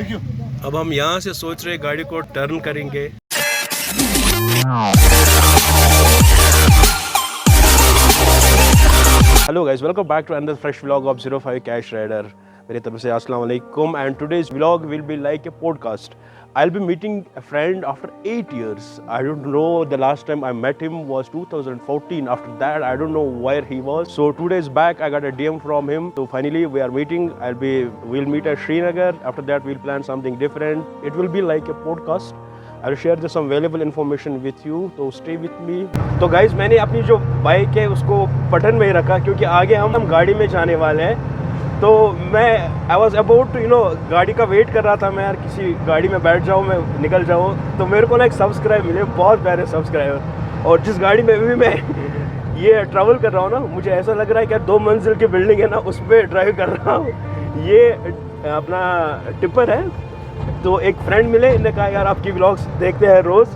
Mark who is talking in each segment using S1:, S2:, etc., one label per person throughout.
S1: अब हम यहाँ से सोच रहे गाड़ी को टर्न करेंगे। Hello guys, welcome back to another fresh vlog of 05 cash rider. मेरी तरफ से अस्सलाम वालेकुम and today's vlog will be like a podcast. I'll be meeting a friend after 8 years. I don't know, the last time I met him was 2014. After that, I don't know where he was. So 2 days back, I got a DM from him. So finally, we are meeting. We'll meet at Srinagar. After that, we'll plan something different. It will be like a podcast. I'll share some valuable information with you. So stay with me. तो guys, मैंने अपनी जो bike है उसको button में ही रखा क्योंकि आगे हम गाड़ी में जाने वाले हैं. तो मैं आई वॉज अबाउट टू गाड़ी का वेट कर रहा था. मैं यार किसी गाड़ी में बैठ जाऊँ, मैं निकल जाऊँ. तो मेरे को ना एक सब्सक्राइब मिले, बहुत प्यारे सब्सक्राइबर. और जिस गाड़ी में भी मैं ये ट्रैवल कर रहा हूँ ना, मुझे ऐसा लग रहा है कि 2 मंजिल की बिल्डिंग है ना, उस पर ड्राइव कर रहा हूँ. ये अपना टिपर है. तो एक फ्रेंड मिले, इन्होंने कहा यार आपकी व्लॉग्स देखते हैं रोज़,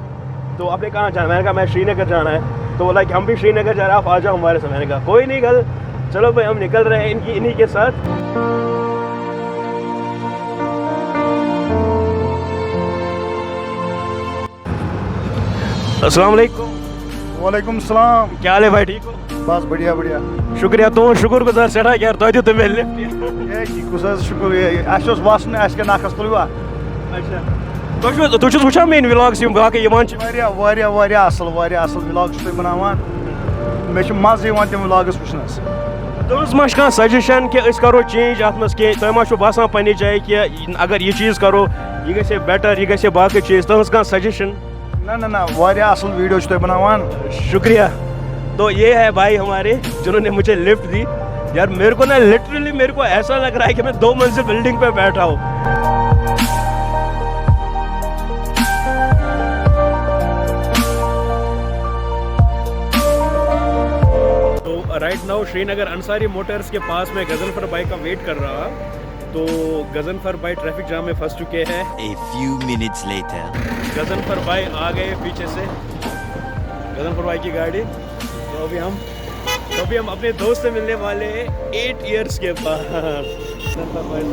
S1: तो आपने कहाँ जाना? मैंने कहा मैं श्रीनगर जाना है. तो बोला कि हम भी श्रीनगर जा रहे हैं, आप आ जाओ हमारे साथ. मैंने कहा कोई नहीं, कल चलो भाई हम निकल रहे हैं इन्हीं के साथ. अस्सलाम वालेकुम.
S2: वालेकुम सलाम.
S1: क्या हाल है भाई? ठीक हो?
S2: बस बढ़िया बढ़िया.
S1: शुक्रिया. तो शुक्रगुजार सेठा यार तो तो मैं लिफ्ट
S2: शुक्र अस वासन अस नखस तुलवा.
S1: अच्छा तो तुझ वुचान मेन व्लॉग्स यम बाकी यमान
S2: वारिया असल व्लॉग्स तुम बनावान. मे मज यवान तम व्लॉग्स वुचनस.
S1: तुस मा कह सजेशन कि अस करो चेंज अत मज कह तुम मा बसान पन्ने जाए कि अगर यह चीज़ करो यह गए बेटर, यह गए बाकी चीज़, तुम कह सजेशन?
S2: ना वारिया असल वीडियो तुम बनावान.
S1: शुक्रिया. तो ये है भाई हमारे जिन्होंने मुझे लिफ्ट दी. यार मेरे को ना लिटरली मेरे को ऐसा लग रहा है कि मैं 2 मंजिल बिल्डिंग पे बैठा हूँ. Right now Srinagar Ansari Motors के पास में गजनफर भाई का वेट कर रहा. तो गजनफर भाई ट्रैफिक जाम में फंस चुके हैं.
S3: A few minutes later.
S1: Ghazanfar भाई आ गए पीछे से, गजनफर भाई की गाड़ी. तो अभी हम अपने दोस्त से मिलने वाले हैं 8 इयर्स के बाद. गजनफर भाई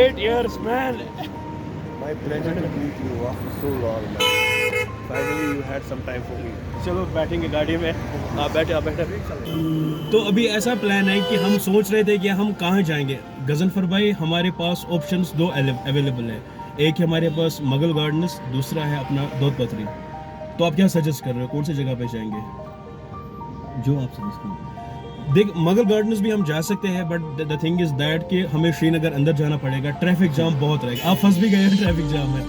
S1: 8 years man.
S2: My pleasure to meet you after so long.
S1: Finally you had some time for me. चलो बैठेंगे गाड़ी में. आप बैठे. तो अभी ऐसा प्लान है कि हम सोच रहे थे कि हम कहाँ जाएंगे. गजनफर भाई हमारे पास ऑप्शंस 2 अवेलेबल है. एक है हमारे पास मुगल गार्डन्स, दूसरा है अपना दूध पथरी. तो आप क्या सजेस्ट कर रहे हो, कौन सी जगह पे जाएंगे? जो आप सजेस्ट करें. देख मुगल गार्डन्स भी हम जा सकते हैं, but the thing is that कि हमें श्रीनगर अंदर जाना पड़ेगा. ट्रैफिक जाम बहुत रहेगा. आप फंस भी गए हैं ट्रैफिक जाम में.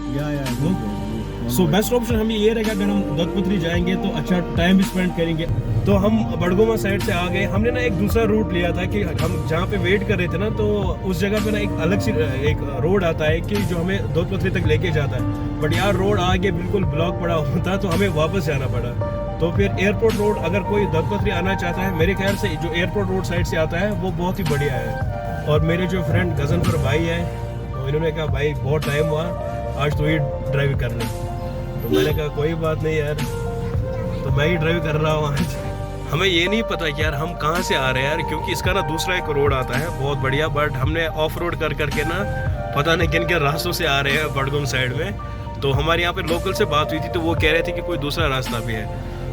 S1: सो बेस्ट ऑप्शन हमें ये रहेगा अगर हम दत्तपत्री जाएंगे तो अच्छा टाइम भी स्पेंड करेंगे. तो हम बड़गोमा साइड से आ गए. हमने ना एक दूसरा रूट लिया था कि हम जहाँ पे वेट कर रहे थे ना, तो उस जगह पे ना एक अलग सी एक रोड आता है कि जो हमें दत्तपत्री तक लेके जाता है. बट यार रोड आगे बिल्कुल ब्लॉक पड़ा होता, तो हमें वापस जाना पड़ा. तो फिर एयरपोर्ट रोड, अगर कोई दत्तपत्री आना चाहता है, मेरे ख्याल से जो एयरपोर्ट रोड साइड से आता है वो बहुत ही बढ़िया है. और मेरे जो फ्रेंड गजनफर भाई है, तो इन्होंने कहा भाई बहुत टाइम हुआ, आज तो ही ड्राइव करने. तो मैंने कहा कोई बात नहीं यार, तो मैं ही ड्राइव कर रहा हूँ आज. हमें ये नहीं पता कि यार हम कहाँ से आ रहे हैं यार, क्योंकि इसका ना दूसरा एक रोड आता है बहुत बढ़िया. बट हमने ऑफ रोड करके ना पता नहीं किन किन रास्तों से आ रहे हैं बड़गुम साइड में. तो हमारे यहाँ पे लोकल से बात हुई थी, तो वो कह रहे थे कि कोई दूसरा रास्ता भी है.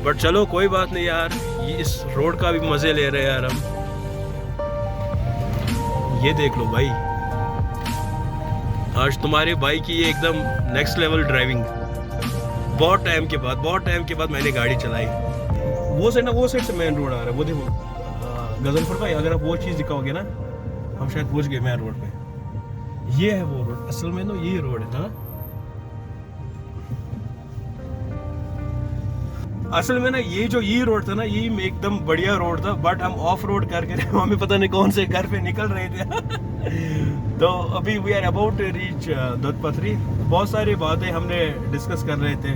S1: बट चलो कोई बात नहीं यार, ये इस रोड का भी मज़े ले रहे हैं यार हम. ये देख लो भाई, आज तुम्हारे भाई की ये एकदम नेक्स्ट लेवल ड्राइविंग. बहुत टाइम के बाद मैंने गाड़ी चलाई. वो साइड से मेन रोड आ रहा है. वो देखो गजनफर भाई, अगर आप वो चीज़ दिखाओगे ना, हम शायद पहुंच गए मेन रोड पे. ये है वो रोड. असल में तो ये रोड है ना, असल में ना ये जो ये रोड था ना, ये एकदम बढ़िया रोड था. बट हम ऑफ रोड करके हमें पता नहीं कौन से घर पे निकल रहे थे. तो अभी we are about to reach Dattapatri. बहुत सारी बातें हमने डिस्कस कर रहे थे,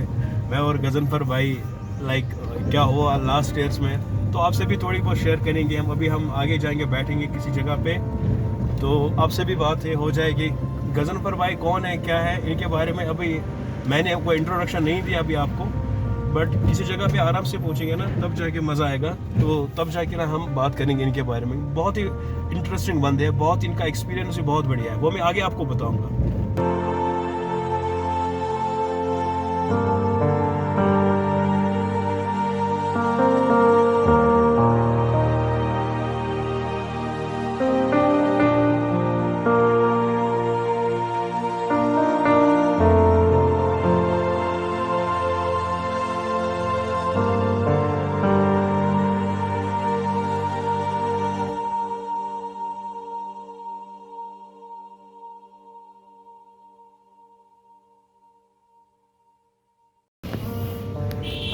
S1: मैं और गजनफर भाई, लाइक क्या हुआ लास्ट ईयर्स में. तो आपसे भी थोड़ी बहुत शेयर करेंगे हम. अभी हम आगे जाएंगे, बैठेंगे किसी जगह पे, तो आपसे भी बात हो जाएगी. गजनफर भाई कौन है, क्या है, इनके बारे में अभी मैंने कोई इंट्रोडक्शन नहीं दिया अभी आपको. बट किसी जगह पे आराम से पहुंचेंगे ना तब जाके मज़ा आएगा। तो तब जाके ना हम बात करेंगे इनके बारे में। बहुत ही इंटरेस्टिंग बंदे हैं, बहुत इनका एक्सपीरियंस भी बहुत बढ़िया है, वो मैं आगे आपको बताऊंगा।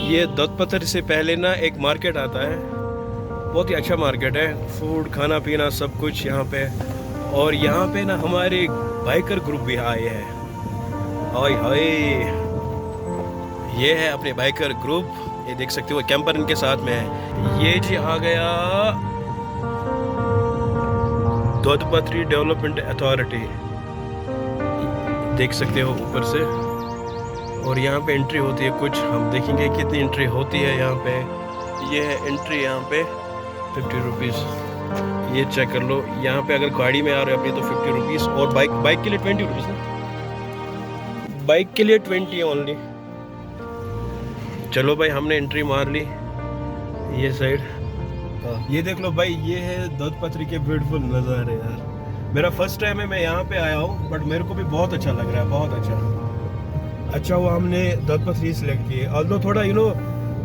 S1: ये दत्तपत्र से पहले ना एक मार्केट आता है, बहुत ही अच्छा मार्केट है, फूड खाना पीना सब कुछ यहाँ पे। और यहाँ पे ना हमारे बाइकर ग्रुप भी आए हैं। हाय हाय, ये है अपने बाइकर ग्रुप, ये देख सकते हो कैंपर इनके साथ में है। ये जी आ गया दत्तपत्री डेवलपमेंट अथॉरिटी, देख सकते हो ऊपर से। और यहाँ पे एंट्री होती है कुछ, हम देखेंगे कितनी एंट्री होती है यहाँ पे। ये है एंट्री यहाँ पे 50 रुपीज़, ये चेक कर लो। यहाँ पे अगर गाड़ी में आ रहे हो अपनी तो 50 रुपीज़, और बाइक के लिए 20 रुपीज़ ना, बाइक के लिए 20 ओनली। चलो भाई, हमने एंट्री मार ली ये साइड। ये देख लो भाई, ये है दत्तपत्री के ब्यूटीफुल नज़ारे यार। मेरा फर्स्ट टाइम है मैं यहाँ पे आया हूँ, बट मेरे को भी बहुत अच्छा लग रहा है, बहुत अच्छा हुआ हमने दत्तपत्री सिलेक्ट किए। ऑल्दो थोड़ा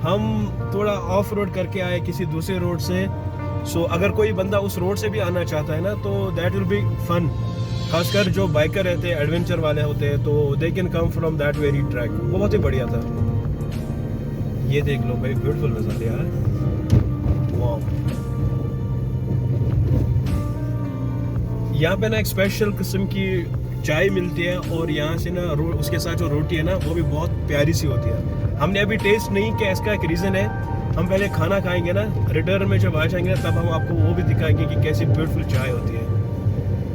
S1: हम थोड़ा ऑफ रोड करके आए किसी दूसरे रोड से, सो अगर कोई बंदा उस रोड से भी आना चाहता है ना तो दैट विल बी फन। खासकर जो बाइकर रहते हैं, एडवेंचर वाले होते हैं, तो they can come from that very track. वो बहुत ही बढ़िया था। ये देख लो भाई, ब्यूटीफुल नज़ारे यार, वाह। यहाँ पे ना एक स्पेशल किस्म की चाय मिलती है, और यहाँ से ना उसके साथ जो रोटी है ना वो भी बहुत प्यारी सी होती है। हमने अभी टेस्ट नहीं किया, इसका एक रीज़न है, हम pहले खाना खाएंगे ना, रिटर्न में जब आ जाएंगे ना तब हम आपको वो भी दिखाएंगे कि कैसी ब्यूटीफुल चाय होती है,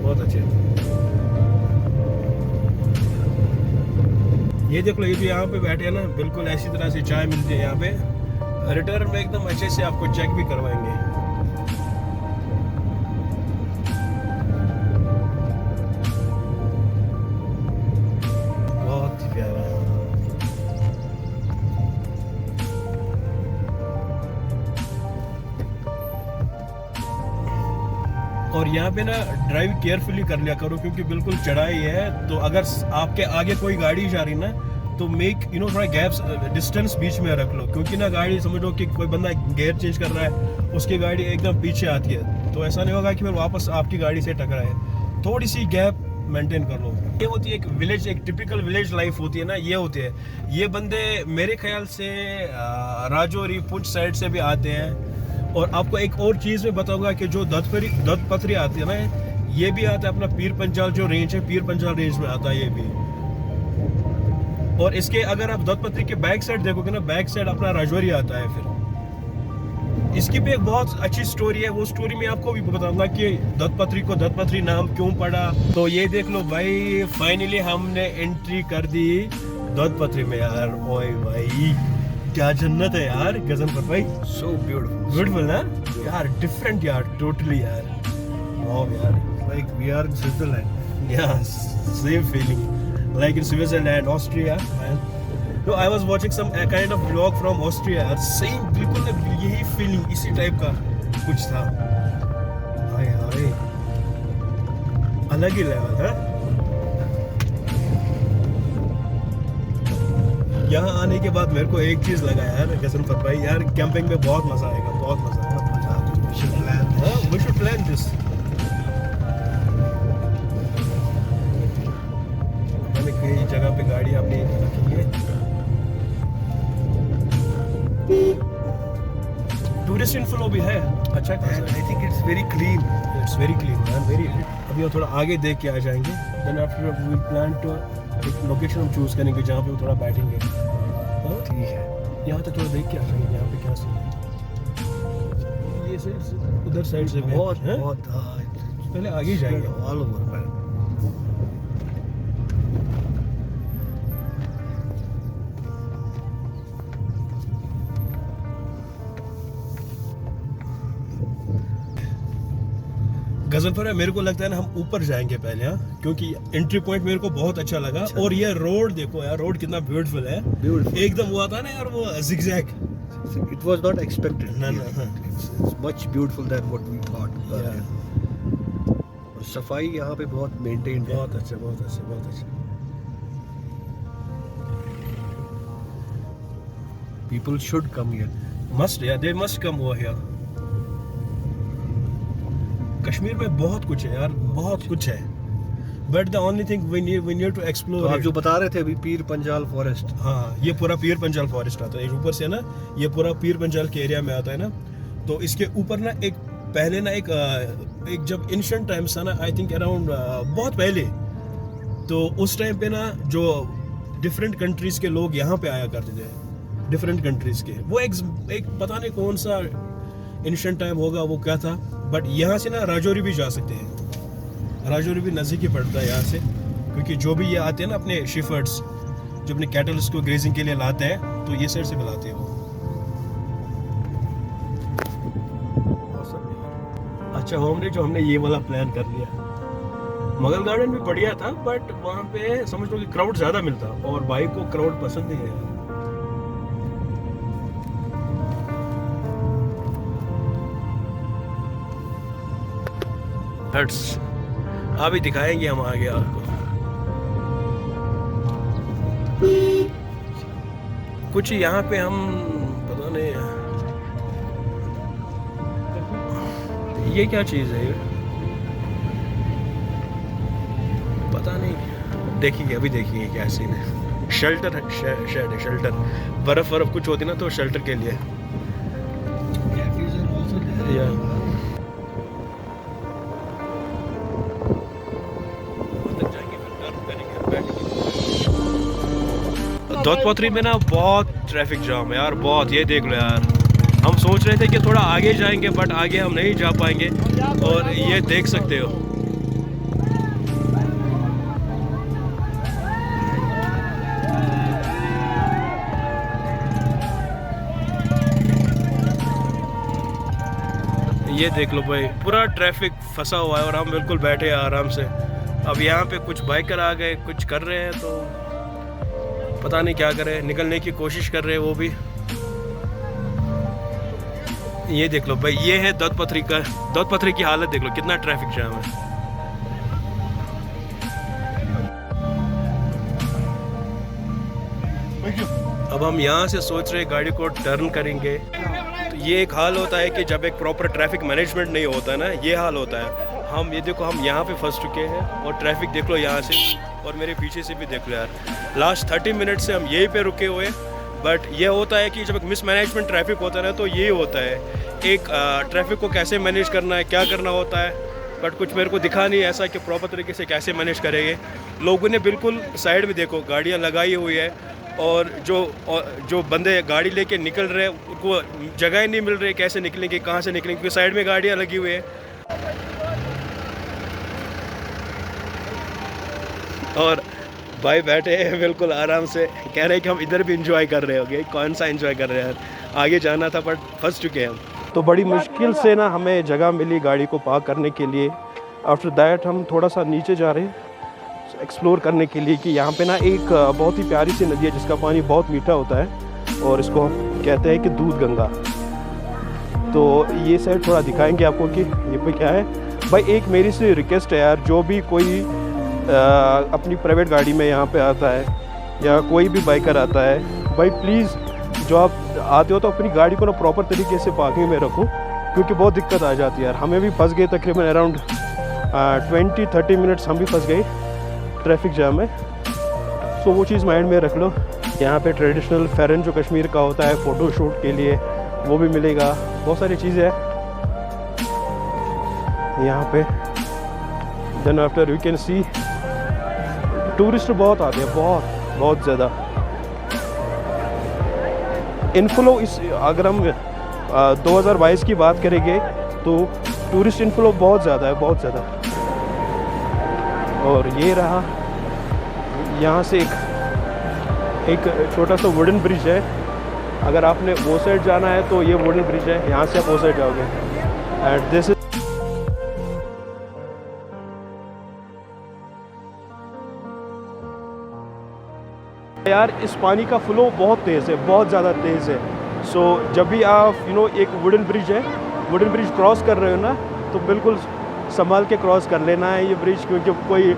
S1: बहुत अच्छे। ये देख लो, ये जो यहाँ पे बैठे हैं ना, बिल्कुल ऐसी तरह से चाय मिलती है यहाँ पे। रिटर्न में एकदम अच्छे से आपको चेक भी करवाएंगे। और यहाँ पे ना ड्राइव केयरफुली कर लिया करो, क्योंकि बिल्कुल चढ़ाई है। तो अगर आपके आगे कोई गाड़ी जा रही ना तो मेक थोड़ा गैप्स डिस्टेंस बीच में रख लो, क्योंकि ना गाड़ी समझो कि कोई बंदा गियर चेंज कर रहा है, उसकी गाड़ी एकदम पीछे आती है, तो ऐसा नहीं होगा कि फिर वापस आपकी गाड़ी से टकराए। थोड़ी सी गैप मेंटेन कर लो। ये होती है एक विलेज, एक टिपिकल विलेज लाइफ होती है ना, ये होती है। ये बंदे मेरे ख्याल से राजौरी पुंछ साइड से भी आते हैं। और आपको एक और चीज़ में बताऊंगा कि जो दत्तपत्री आती है ना, ये भी आता है अपना पीर पंजाल जो रेंज है, पीर पंजाल रेंज में आता है ये भी। और इसके अगर आप दत्तपत्री के बैक साइड देखोगे ना, बैक साइड अपना राजौरी आता है। फिर इसकी भी एक बहुत अच्छी स्टोरी है, वो स्टोरी में आपको भी बताऊंगा कि दत्तपत्री को दत्तपत्री नाम क्यों पड़ा। तो ये देख लो भाई, फाइनली हमने एंट्री कर दी दत्तपत्री में यार। ओए भाई, क्या जन्नत है यार गजनफर भाई, सो ब्यूटीफुल ना यार, डिफरेंट यार, टोटली यार, वाओ यार, like we are in Switzerland. Yes, same feeling like in Switzerland, Austria man. तो I was watching some kind of vlog from Austria यार, सेम बिल्कुल यही फीलिंग, इसी टाइप का कुछ था। हाय हाय, अलग ही लेवल है। यहाँ आने के बाद मेरे को एक चीज़ लगा यार गजनफर भाई, यार कैंपिंग में बहुत मज़ा आएगा, बहुत मज़ा आएगा। We should plan this। हमें कई जगह पे गाड़ी अपनी रखी है। टूरिस्ट इनफ्लो भी है अच्छा। I think it's very clean, it's very clean man, very. अभी हम थोड़ा आगे देख के आ जाएंगे, then after we will plan to एक लोकेशन हम चूज़ करेंगे जहाँ पे हम थोड़ा बैठेंगे। ठीक है, यहाँ तक थोड़ा देख के आ जाएंगे यहाँ पे क्या सीन है। ये साइड उधर साइड से बहुत पहले आगे ही जाएंगे ऑल ओवर। गजनफर है, मेरे को लगता है ना हम ऊपर जाएंगे पहले, हाँ, क्योंकि एंट्री पॉइंट मेरे को बहुत अच्छा लगा।
S2: अच्छा।
S1: और ये रोड देखो यार, रोड कितना ब्यूटीफुल है,
S2: Beautiful.
S1: एकदम हुआ था ना यार वो zigzag।
S2: It was not expected.
S1: No, no, no.
S2: It's much beautiful than what we thought.
S1: Yeah.
S2: और सफाई यहाँ पे बहुत मेंटेन्ड है।
S1: बहुत अच्छा, बहुत अच्छा, बहुत अच्छा।
S2: People should come here.
S1: Must, yeah, they must come over here. Kashmir में बहुत कुछ है यार, बहुत कुछ है। But the only thing we need to explore
S2: तो आप
S1: it.
S2: जो बता रहे थे अभी पीर पंजाल फॉरेस्ट,
S1: हाँ, ये पूरा पीर पंजाल फॉरेस्ट आता है ऊपर से ना, ये पूरा पीर पंजाल के एरिया में आता है ना। तो इसके ऊपर ना एक पहले ना एक जब एंशिएंट टाइम्स था ना, आई थिंक अराउंड बहुत पहले, तो उस टाइम पे ना जो डिफरेंट कंट्रीज के लोग यहाँ पे आया करते थे, डिफरेंट कंट्रीज के, वो एक पता नहीं कौन सा एंशिएंट टाइम होगा, वो क्या था। बट यहाँ से ना राजौरी भी जा सकते हैं, राजौरी भी नज़दीक ही पड़ता है यहाँ से, क्योंकि जो भी ये आते हैं ना अपने शिफर्ड्स, जो अपने कैटल्स को ग्रेजिंग के लिए लाते हैं, तो ये साइड से मिलाते हैं वो। अच्छा हमने ये वाला प्लान कर लिया। मुगल गार्डन भी बढ़िया था, बट वहाँ पे समझ लो कि क्राउड ज़्यादा मिलता, और बाइक को क्राउड पसंद नहीं है। अभी दिखाएंगे हम आगे आपको कुछ यहाँ पे, हम पता नहीं ये क्या चीज़ है, ये पता नहीं, देखेंगे अभी, देखेंगे क्या सीन है। शेल्टर है, शेड है, शेल्टर, बर्फ कुछ होती ना तो शेल्टर के लिए। या दोदपत्री में ना बहुत ट्रैफिक जाम है यार, बहुत। ये देख लो यार, हम सोच रहे थे कि थोड़ा आगे जाएंगे, बट आगे हम नहीं जा पाएंगे। और ये देख सकते हो, ये देख लो भाई, पूरा ट्रैफिक फंसा हुआ है और हम बिल्कुल बैठे हैं आराम से। अब यहाँ पे कुछ बाइकर आ गए, कुछ कर रहे हैं, तो पता नहीं क्या करें, निकलने की कोशिश कर रहे हैं वो भी। ये देख लो भाई, ये है दोदपत्री की हालत देख लो, कितना ट्रैफिक जाम है। अब हम यहाँ से सोच रहे गाड़ी को टर्न करेंगे, तो ये एक हाल होता है कि जब एक प्रॉपर ट्रैफिक मैनेजमेंट नहीं होता है ना, ये हाल होता है। हम ये देखो, हम यहाँ पे फंस चुके हैं, और ट्रैफिक देख लो यहाँ से, और मेरे पीछे से भी देख लो यार। लास्ट 30 मिनट से हम यहीं पे रुके हुए। बट ये होता है कि जब एक मिसमैनेजमेंट ट्रैफिक होता है ना, तो ये होता है, एक ट्रैफिक को कैसे मैनेज करना है, क्या करना होता है। बट कुछ मेरे को दिखा नहीं ऐसा कि प्रॉपर तरीके से कैसे मैनेज करेंगे। लोगों ने बिल्कुल साइड में देखो गाड़ियाँ लगाई हुई है, और जो बंदे गाड़ी लेके निकल रहे हैं उनको जगह ही नहीं मिल रही, कैसे निकलेंगे, कहाँ से निकलेंगे, क्योंकि साइड में गाड़ियाँ लगी हुई है। और भाई बैठे हैं बिल्कुल आराम से, कह रहे हैं कि हम इधर भी इंजॉय कर रहे होंगे। कौन सा इंजॉय कर रहे हैं यार, आगे जाना था बट फंस चुके हैं हम। तो बड़ी मुश्किल से ना हमें जगह मिली गाड़ी को पार्क करने के लिए। आफ्टर दैट हम थोड़ा सा नीचे जा रहे हैं एक्सप्लोर करने के लिए, कि यहाँ पे ना एक बहुत ही प्यारी सी नदी है जिसका पानी बहुत मीठा होता है, और इसको हम कहते हैं कि दूध गंगा। तो ये साइड थोड़ा दिखाएंगे आपको कि ये पे क्या है। भाई एक मेरी से रिक्वेस्ट है यार, जो भी कोई अपनी प्राइवेट गाड़ी में यहाँ पे आता है, या कोई भी बाइकर आता है, भाई प्लीज़ जो आप आते हो तो अपनी गाड़ी को ना प्रॉपर तरीके से पार्किंग में रखो, क्योंकि बहुत दिक्कत आ जाती है यार। हमें भी फंस गए तकरीबन अराउंड 20-30 मिनट्स हम भी फंस गए ट्रैफिक जाम में। सो वो चीज़ माइंड में रख लो। यहाँ पे ट्रेडिशनल फेरन जो कश्मीर का होता है फ़ोटो शूट के लिए, वो भी मिलेगा। बहुत सारी चीज़ें हैं यहाँ पे। Then after you can see tourist बहुत आते हैं, बहुत ज़्यादा इनफ्लो। इस अगर हम 2022 की बात करेंगे तो टूरिस्ट इनफ्लो बहुत ज़्यादा है, बहुत ज़्यादा। और ये रहा, यहाँ से एक छोटा सा वुडन ब्रिज है। अगर आपने वो साइड जाना है तो ये वुडन ब्रिज है, यहाँ से आप वो साइड जाओगे। एंड दिस यार इस पानी का फ्लो बहुत तेज़ है, बहुत ज़्यादा तेज़ है। सो जब भी आप एक वुडन ब्रिज है, वुडन ब्रिज क्रॉस कर रहे हो ना, तो बिल्कुल संभाल के क्रॉस कर लेना है ये ब्रिज, क्योंकि कोई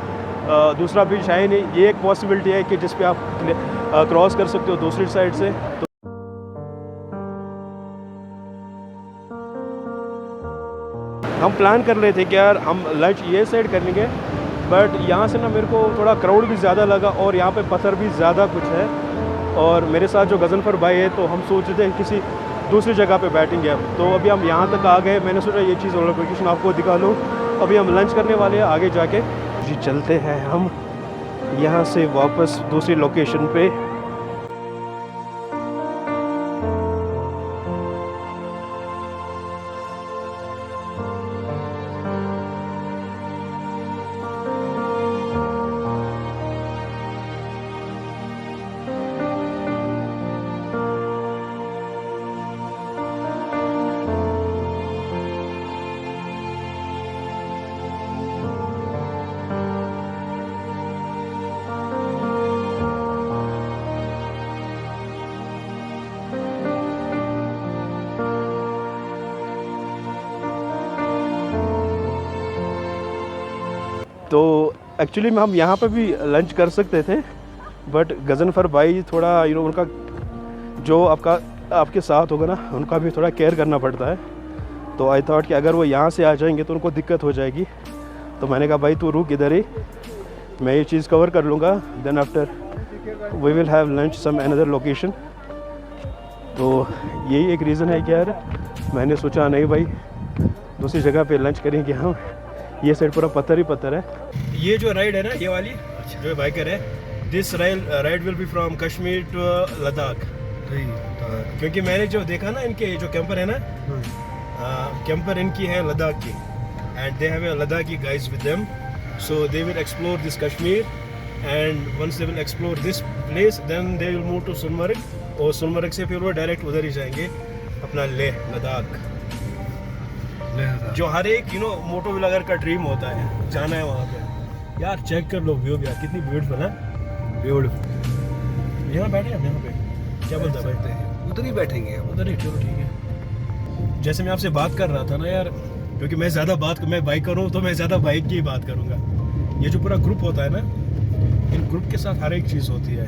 S1: दूसरा ब्रिज है ही नहीं। ये एक पॉसिबिलिटी है कि जिस पे आप क्रॉस कर सकते हो दूसरी साइड से। तो हम प्लान कर रहे थे कि यार हम लंच ये साइड कर लेंगे, बट यहाँ से ना मेरे को थोड़ा क्राउड भी ज़्यादा लगा और यहाँ पे पत्थर भी ज़्यादा कुछ है। और मेरे साथ जो गजनफर भाई है, तो हम सोच रहे थे किसी दूसरी जगह पे बैठेंगे अब। तो अभी हम यहाँ तक आ गए, मैंने सोचा ये चीज़ और लोकेशन आपको दिखा लूँ। अभी हम लंच करने वाले हैं आगे जाके जी। चलते हैं हम यहाँ से वापस दूसरी लोकेशन पे। तो एक्चुअली में हम यहाँ पर भी लंच कर सकते थे, बट गजनफर भाई थोड़ा उनका जो आपके साथ होगा ना, उनका भी थोड़ा केयर करना पड़ता है। तो आई थॉट कि अगर वो यहाँ से आ जाएंगे तो उनको दिक्कत हो जाएगी। तो मैंने कहा भाई तू रुक इधर ही, मैं ये चीज़ कवर कर लूँगा, then after we will have lunch some another location. तो यही एक रीज़न है कि यार मैंने सोचा नहीं भाई दूसरी जगह पे लंच करेंगे हम। ये साइड पूरा पत्थर ही पत्थर है। ये जो राइड है ना, ये वाली जो बाइक कर है, this ride will be from Kashmir to Ladakh. क्योंकि मैंने जो देखा ना, इनके जो कैंपर है ना, कैंपर इनकी है लद्दाख की, and they have a Ladakhi guys with them, so they will explore this Kashmir, and once they will explore this place then they will move to Sonmarg, और सोनमर्ग से फिर वो डायरेक्ट उधर ही जाएंगे अपना लेह लद्दाख, जो हर एक मोटो व्लॉगर का ड्रीम होता है, जाना है वहाँ पे। यार चेक कर लो व्यू यार, कितनी ब्यूटीफुल है, ब्यूटीफुल। यहाँ बैठे हैं यहाँ पे, क्या बोलता है बैठते हैं
S4: उधर ही बैठेंगे,
S1: उधर ही, चलो ठीक है। जैसे मैं आपसे बात कर रहा था ना यार, क्योंकि मैं बाइकर हूँ तो मैं ज़्यादा बाइक की ही बात करूँगा। ये जो पूरा ग्रुप होता है ना, इन ग्रुप के साथ हर एक चीज़ होती है।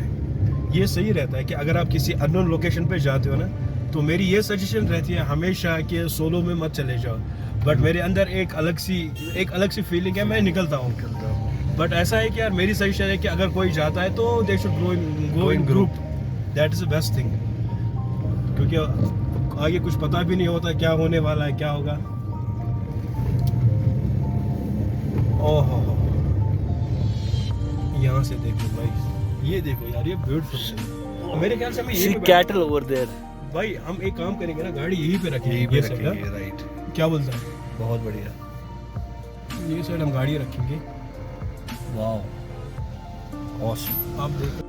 S1: ये सही रहता है कि अगर आप किसी अननोन लोकेशन पे जाते हो ना, तो मेरी ये सजेशन रहती है हमेशा कि सोलो में मत चले जाओ। बट मेरे अंदर एक अलग सी फीलिंग है, मैं निकलता हूँ। बट ऐसा है कि यार मेरी सजेशन है कि अगर कोई जाता है तो they should go in group, that is the best thing. क्योंकि आगे कुछ पता भी नहीं होता क्या होने वाला है, क्या होगा। ओहो, यहाँ से देखो भाई, ये देखो यार, ये ब्यूटीफुल है। मेरे ख्याल से हमें यही
S4: कैटल ओवर देयर।
S1: भाई हम एक काम करेंगे ना, गाड़ी यहीं पे रखेंगे, ये साइड,
S4: राइट,
S1: क्या बोलता है?
S4: बहुत बढ़िया।
S1: ये साइड हम गाड़ी रखेंगे।
S4: वाह, ऑसम।
S1: आप देखो,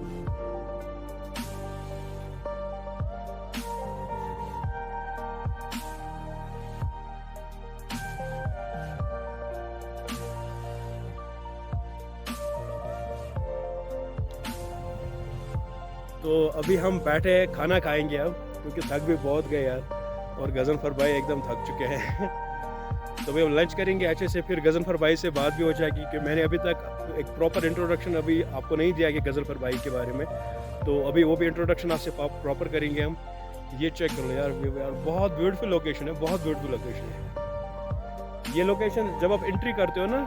S1: तो अभी हम बैठे हैं, खाना खाएंगे अब, क्योंकि थक भी बहुत गए यार, और गजनफर भाई एकदम थक चुके हैं। तो अभी हम लंच करेंगे अच्छे से, फिर गजनफर भाई से बात भी हो जाएगी कि मैंने अभी तक एक प्रॉपर इंट्रोडक्शन अभी आपको नहीं दिया कि गजनफर भाई के बारे में। तो अभी वो भी इंट्रोडक्शन आपसे प्रॉपर करेंगे हम। ये चेक कर लो यार, बहुत ब्यूटीफुल लोकेशन है, बहुत ब्यूटीफुल लोकेशन है। ये लोकेशन जब आप एंट्री करते हो ना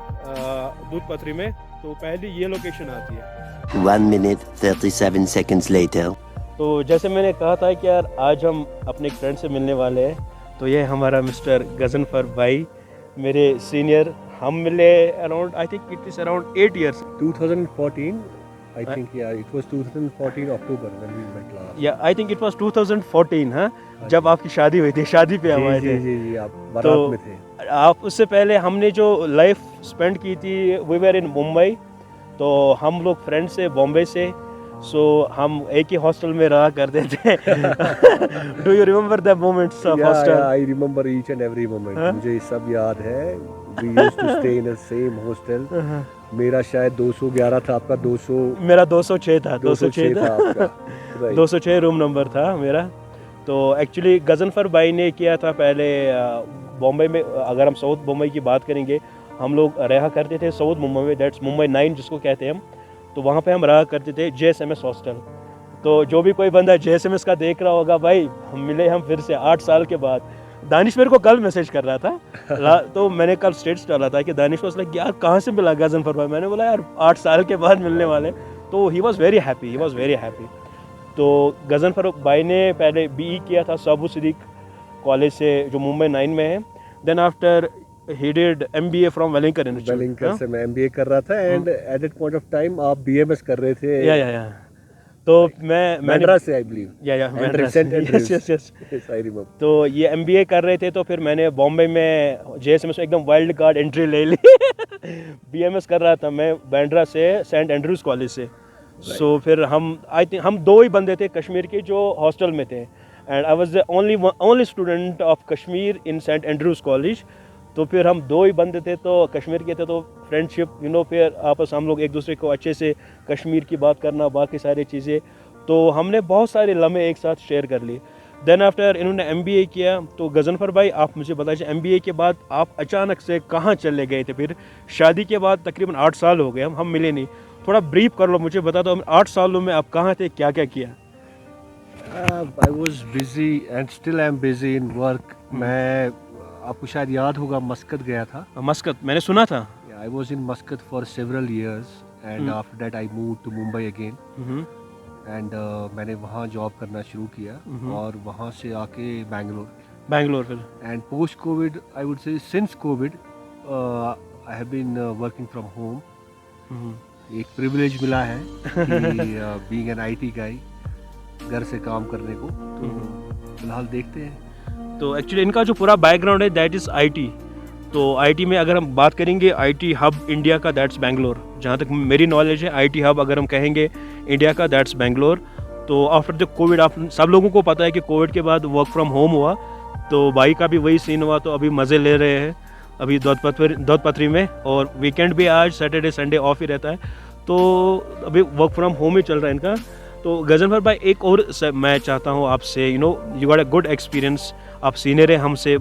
S1: दूध पथरी में, तो पहली ये लोकेशन आती है।
S3: 1 minute 37 seconds later.
S1: तो जैसे मैंने कहा था कि यार आज हम अपने एक फ्रेंड से मिलने वाले हैं, तो ये हमारा मिस्टर गजनफर भाई, मेरे सीनियर। हम मिले around, I think it is around 8 years।
S4: 2014, I think, yeah, it was 2014 October when we met last.
S1: या आई थिंक इट वाज 2014, हाँ, जब आपकी शादी हुई थी, शादी पे हम आए थे।
S4: जी, आप
S1: तो
S4: बारात में थे।
S1: आप उससे पहले हमने जो लाइफ स्पेंड की थी, वी वर इन मुंबई। तो हम लोग फ्रेंड से बॉम्बे से, सो हम एक ही हॉस्टल में रहा करते थे। Do you remember the moments of hostel?
S4: I remember each and every moment. मुझे सब याद है। We used to stay in the same hostel. मेरा शायद 211 था, आपका 200
S1: मेरा 206 था, 206
S4: था
S1: था।
S4: आपका। Right.
S1: 206 रूम नंबर था मेरा। तो एक्चुअली गजनफर भाई ने किया था पहले बॉम्बे में। अगर हम साउथ मुंबई की बात करेंगे, हम लोग रहा करते थे साउथ मुंबई में, दैट्स मुंबई 9 जिसको कहते हैं हम। तो वहाँ पे हम रहा करते थे JSMS हॉस्टल। तो जो भी कोई बंदा JSMS का देख रहा होगा भाई, हम मिले हम फिर से 8 साल के बाद। दानिश मेरे को कल मैसेज कर रहा था तो मैंने कल स्टेटस डाला था कि दानिश वाज लाइक यार कहाँ से मिला गजनफर भाई। मैंने बोला यार 8 साल के बाद मिलने वाले। तो ही वाज वेरी हैप्पी। तो गजनफर भाई ने पहले BE किया था साबू सिद्दीक कॉलेज से, जो मुंबई 9 में है। Then after he did MBA from Wellington Institute।
S4: Wellington से मैं MBA कर रहा था, and at that point of time आप BMS कर रहे थे।
S1: या तो मैंने
S4: मैंड्रा से आई बिलीव।
S1: या
S4: St. Andrews।
S1: Yes
S4: Yes, I remember।
S1: तो ये MBA कर रहे थे, तो फिर मैंने बॉम्बे में JSMS में एकदम वाइल्ड कार्ड एंट्री ले ली। BMS कर रहा था मैं बैंड्रा से सेंट एंड्रूज कॉलेज से। सो फिर हम हम 2 ही बंदे थे कश्मीर के जो हॉस्टल में थे, and I was the only student of Kashmir in Saint Andrew's College. तो फिर हम 2 ही बंदे थे, तो कश्मीर के थे, तो फ्रेंडशिप फिर आपस हम लोग एक दूसरे को अच्छे से कश्मीर की बात करना, बाकी सारी चीज़ें। तो हमने बहुत सारे लम्हे एक साथ शेयर कर लिए। देन आफ्टर इन्होंने MBA किया। तो गजनफर भाई आप मुझे बताइए, MBA के बाद आप अचानक से कहाँ चले गए थे? फिर शादी के बाद तकरीबन 8 साल हो गए, हम मिले नहीं। थोड़ा ब्रीफ कर लो, मुझे बता दो 8 सालों में आप कहाँ थे, क्या क्या किया?
S4: I was busy and still am busy in work। मैं, आपको शायद याद होगा, मस्कत गया था।
S1: मस्कत मैंने सुना था।
S4: I was in Muscat for several years and after that I moved to Mumbai again and मैंने वहाँ जॉब करना शुरू किया और वहाँ से आके बैंगलोर
S1: फिर
S4: and post COVID I would say since COVID I have been working from home। एक प्रिविलेज मिला है कि being an IT guy घर से काम करने को। तो फिलहाल देखते हैं।
S1: तो एक्चुअली इनका जो पूरा बैकग्राउंड है दैट इज़ IT। तो IT में अगर हम बात करेंगे IT हब इंडिया का, दैट्स बैंगलोर। जहाँ तक मेरी नॉलेज है IT हब अगर हम कहेंगे इंडिया का, दैट्स बैंगलोर। तो आफ्टर द कोविड, आप सब लोगों को पता है कि कोविड के बाद वर्क फ्रॉम होम हुआ, तो भाई का भी वही सीन हुआ। तो अभी मज़े ले रहे हैं अभी दौद पथरी में, और वीकेंड भी आज सैटरडे संडे ऑफ ही रहता है। तो अभी वर्क फ्रॉम होम ही चल रहा है इनका। तो गजनफर भाई एक और मैं चाहता हूँ आपसे, you got a good experience, आप सीनियर हैं हमसे,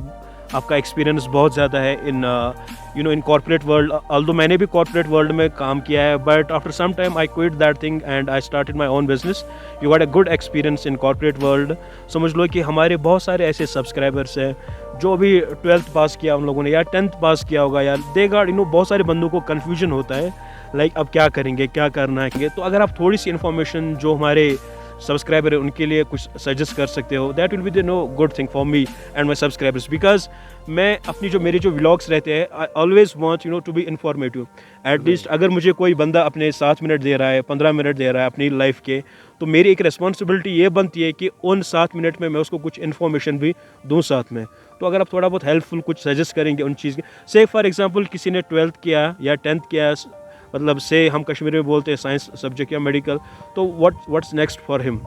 S1: आपका एक्सपीरियंस बहुत ज़्यादा है इन कॉर्पोरेट वर्ल्ड। ऑल्दो मैंने भी कॉर्पोरेट वर्ल्ड में काम किया है, but after some time I quit that thing and I started my own business. You got a good experience in corporate world. समझ लो कि हमारे बहुत सारे ऐसे सब्सक्राइबर्स हैं जो अभी 12th पास किया उन लोगों ने, या 10th पास किया होगा, या दे गॉट बहुत सारे बंदों को कन्फ्यूजन होता है लाइक अब क्या करेंगे, क्या करना है। तो अगर आप थोड़ी सी इन्फॉर्मेशन जो हमारे सब्सक्राइबर है उनके लिए कुछ सजेस्ट कर सकते हो, that will be the good thing for me and my subscribers. Because मैं अपनी मेरे जो व्लॉग्स रहते हैं, I always want to be informative. At least अगर मुझे कोई बंदा अपने 7 मिनट दे रहा है, 15 मिनट दे रहा है अपनी लाइफ के, तो मेरी एक रिस्पॉन्सिबिलिटी ये बनती है कि उन 7 मिनट में मैं उसको कुछ इन्फॉर्मेशन भी दूँ साथ में। तो अगर आप थोड़ा बहुत हेल्पफुल कुछ सजेस्ट करेंगे उन चीज़ के, से फॉर एग्जाम्पल किसी ने 12th किया या 10th किया, मतलब से हम कश्मीरी में बोलते हैं साइंस सब्जेक्ट या मेडिकल, तो व्हाट्स नेक्स्ट फॉर हिम?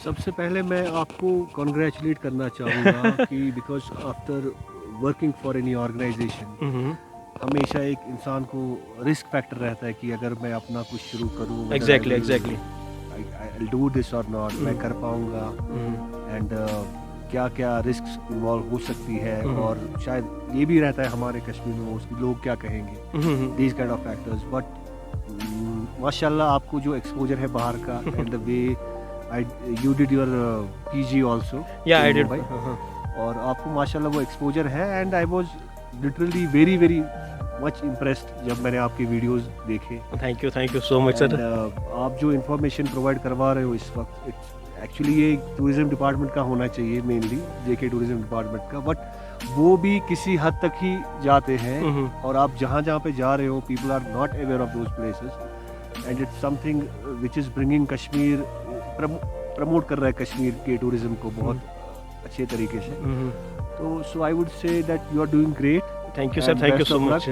S4: सबसे पहले मैं आपको कॉन्ग्रेचुलेट करना चाहूँगा कि because after working for any organisation हमेशा एक इंसान को रिस्क फैक्टर रहता है कि अगर मैं अपना कुछ शुरू करूँ,
S1: एग्जैक्टली
S4: आई डू दिस और नॉट, मैं कर पाऊँगा, एंड क्या क्या रिस्क इन्वॉल्व हो सकती है, और शायद ये भी रहता है हमारे कश्मीर में उसकी लोग क्या कहेंगे, these kind of factors. But माशाल्लाह आपको जो एक्सपोजर है बाहर का, and the way you did your PG also।
S1: Yeah, I did।
S4: और आपको माशाल्लाह वो एक्सपोजर है, and I was literally very very much impressed जब मैंने आपके वीडियोस देखे।
S1: Thank you so much sir.
S4: आप जो इंफॉर्मेशन प्रोवाइड करवा रहे हो इस वक्त, एक्चुअली ये टूरिज्म डिपार्टमेंट का होना चाहिए, मेनली JK टूरिज्म डिपार्टमेंट का, बट वो भी किसी हद तक ही जाते हैं, और आप जहाँ जहाँ पे जा रहे हो, people are not aware of those places, and it's something which is bringing Kashmir, promote कर रहा है कश्मीर के टूरिज्म को बहुत अच्छे तरीके से। तो so I would say that you are doing great.
S1: Thank you sir, thank you so much.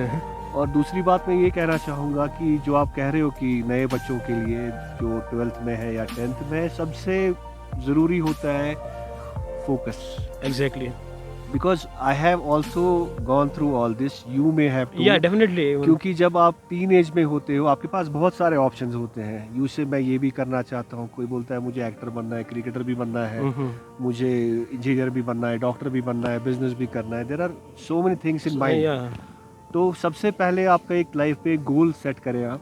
S4: और दूसरी बात मैं ये कहना चाहूँगा कि जो आप कह रहे हो कि नए बच्चों के लिए जो 12th में है या 10th में, सबसे ज़रूरी होता है focus.
S1: Exactly.
S4: because I have also gone through all this. You may have too.
S1: Yeah, definitely.
S4: क्योंकि जब आप टीन एज में होते हो आपके पास बहुत सारे ऑप्शंस होते हैं. यू से मैं ये भी करना चाहता हूँ, कोई बोलता है मुझे एक्टर बनना है, क्रिकेटर भी बनना है, मुझे इंजीनियर भी बनना है, डॉक्टर भी बनना है, बिजनेस भी करना है. There are so many things in mind.
S1: Yeah.
S4: तो सबसे पहले आपका एक लाइफ पे गोल सेट करें आप.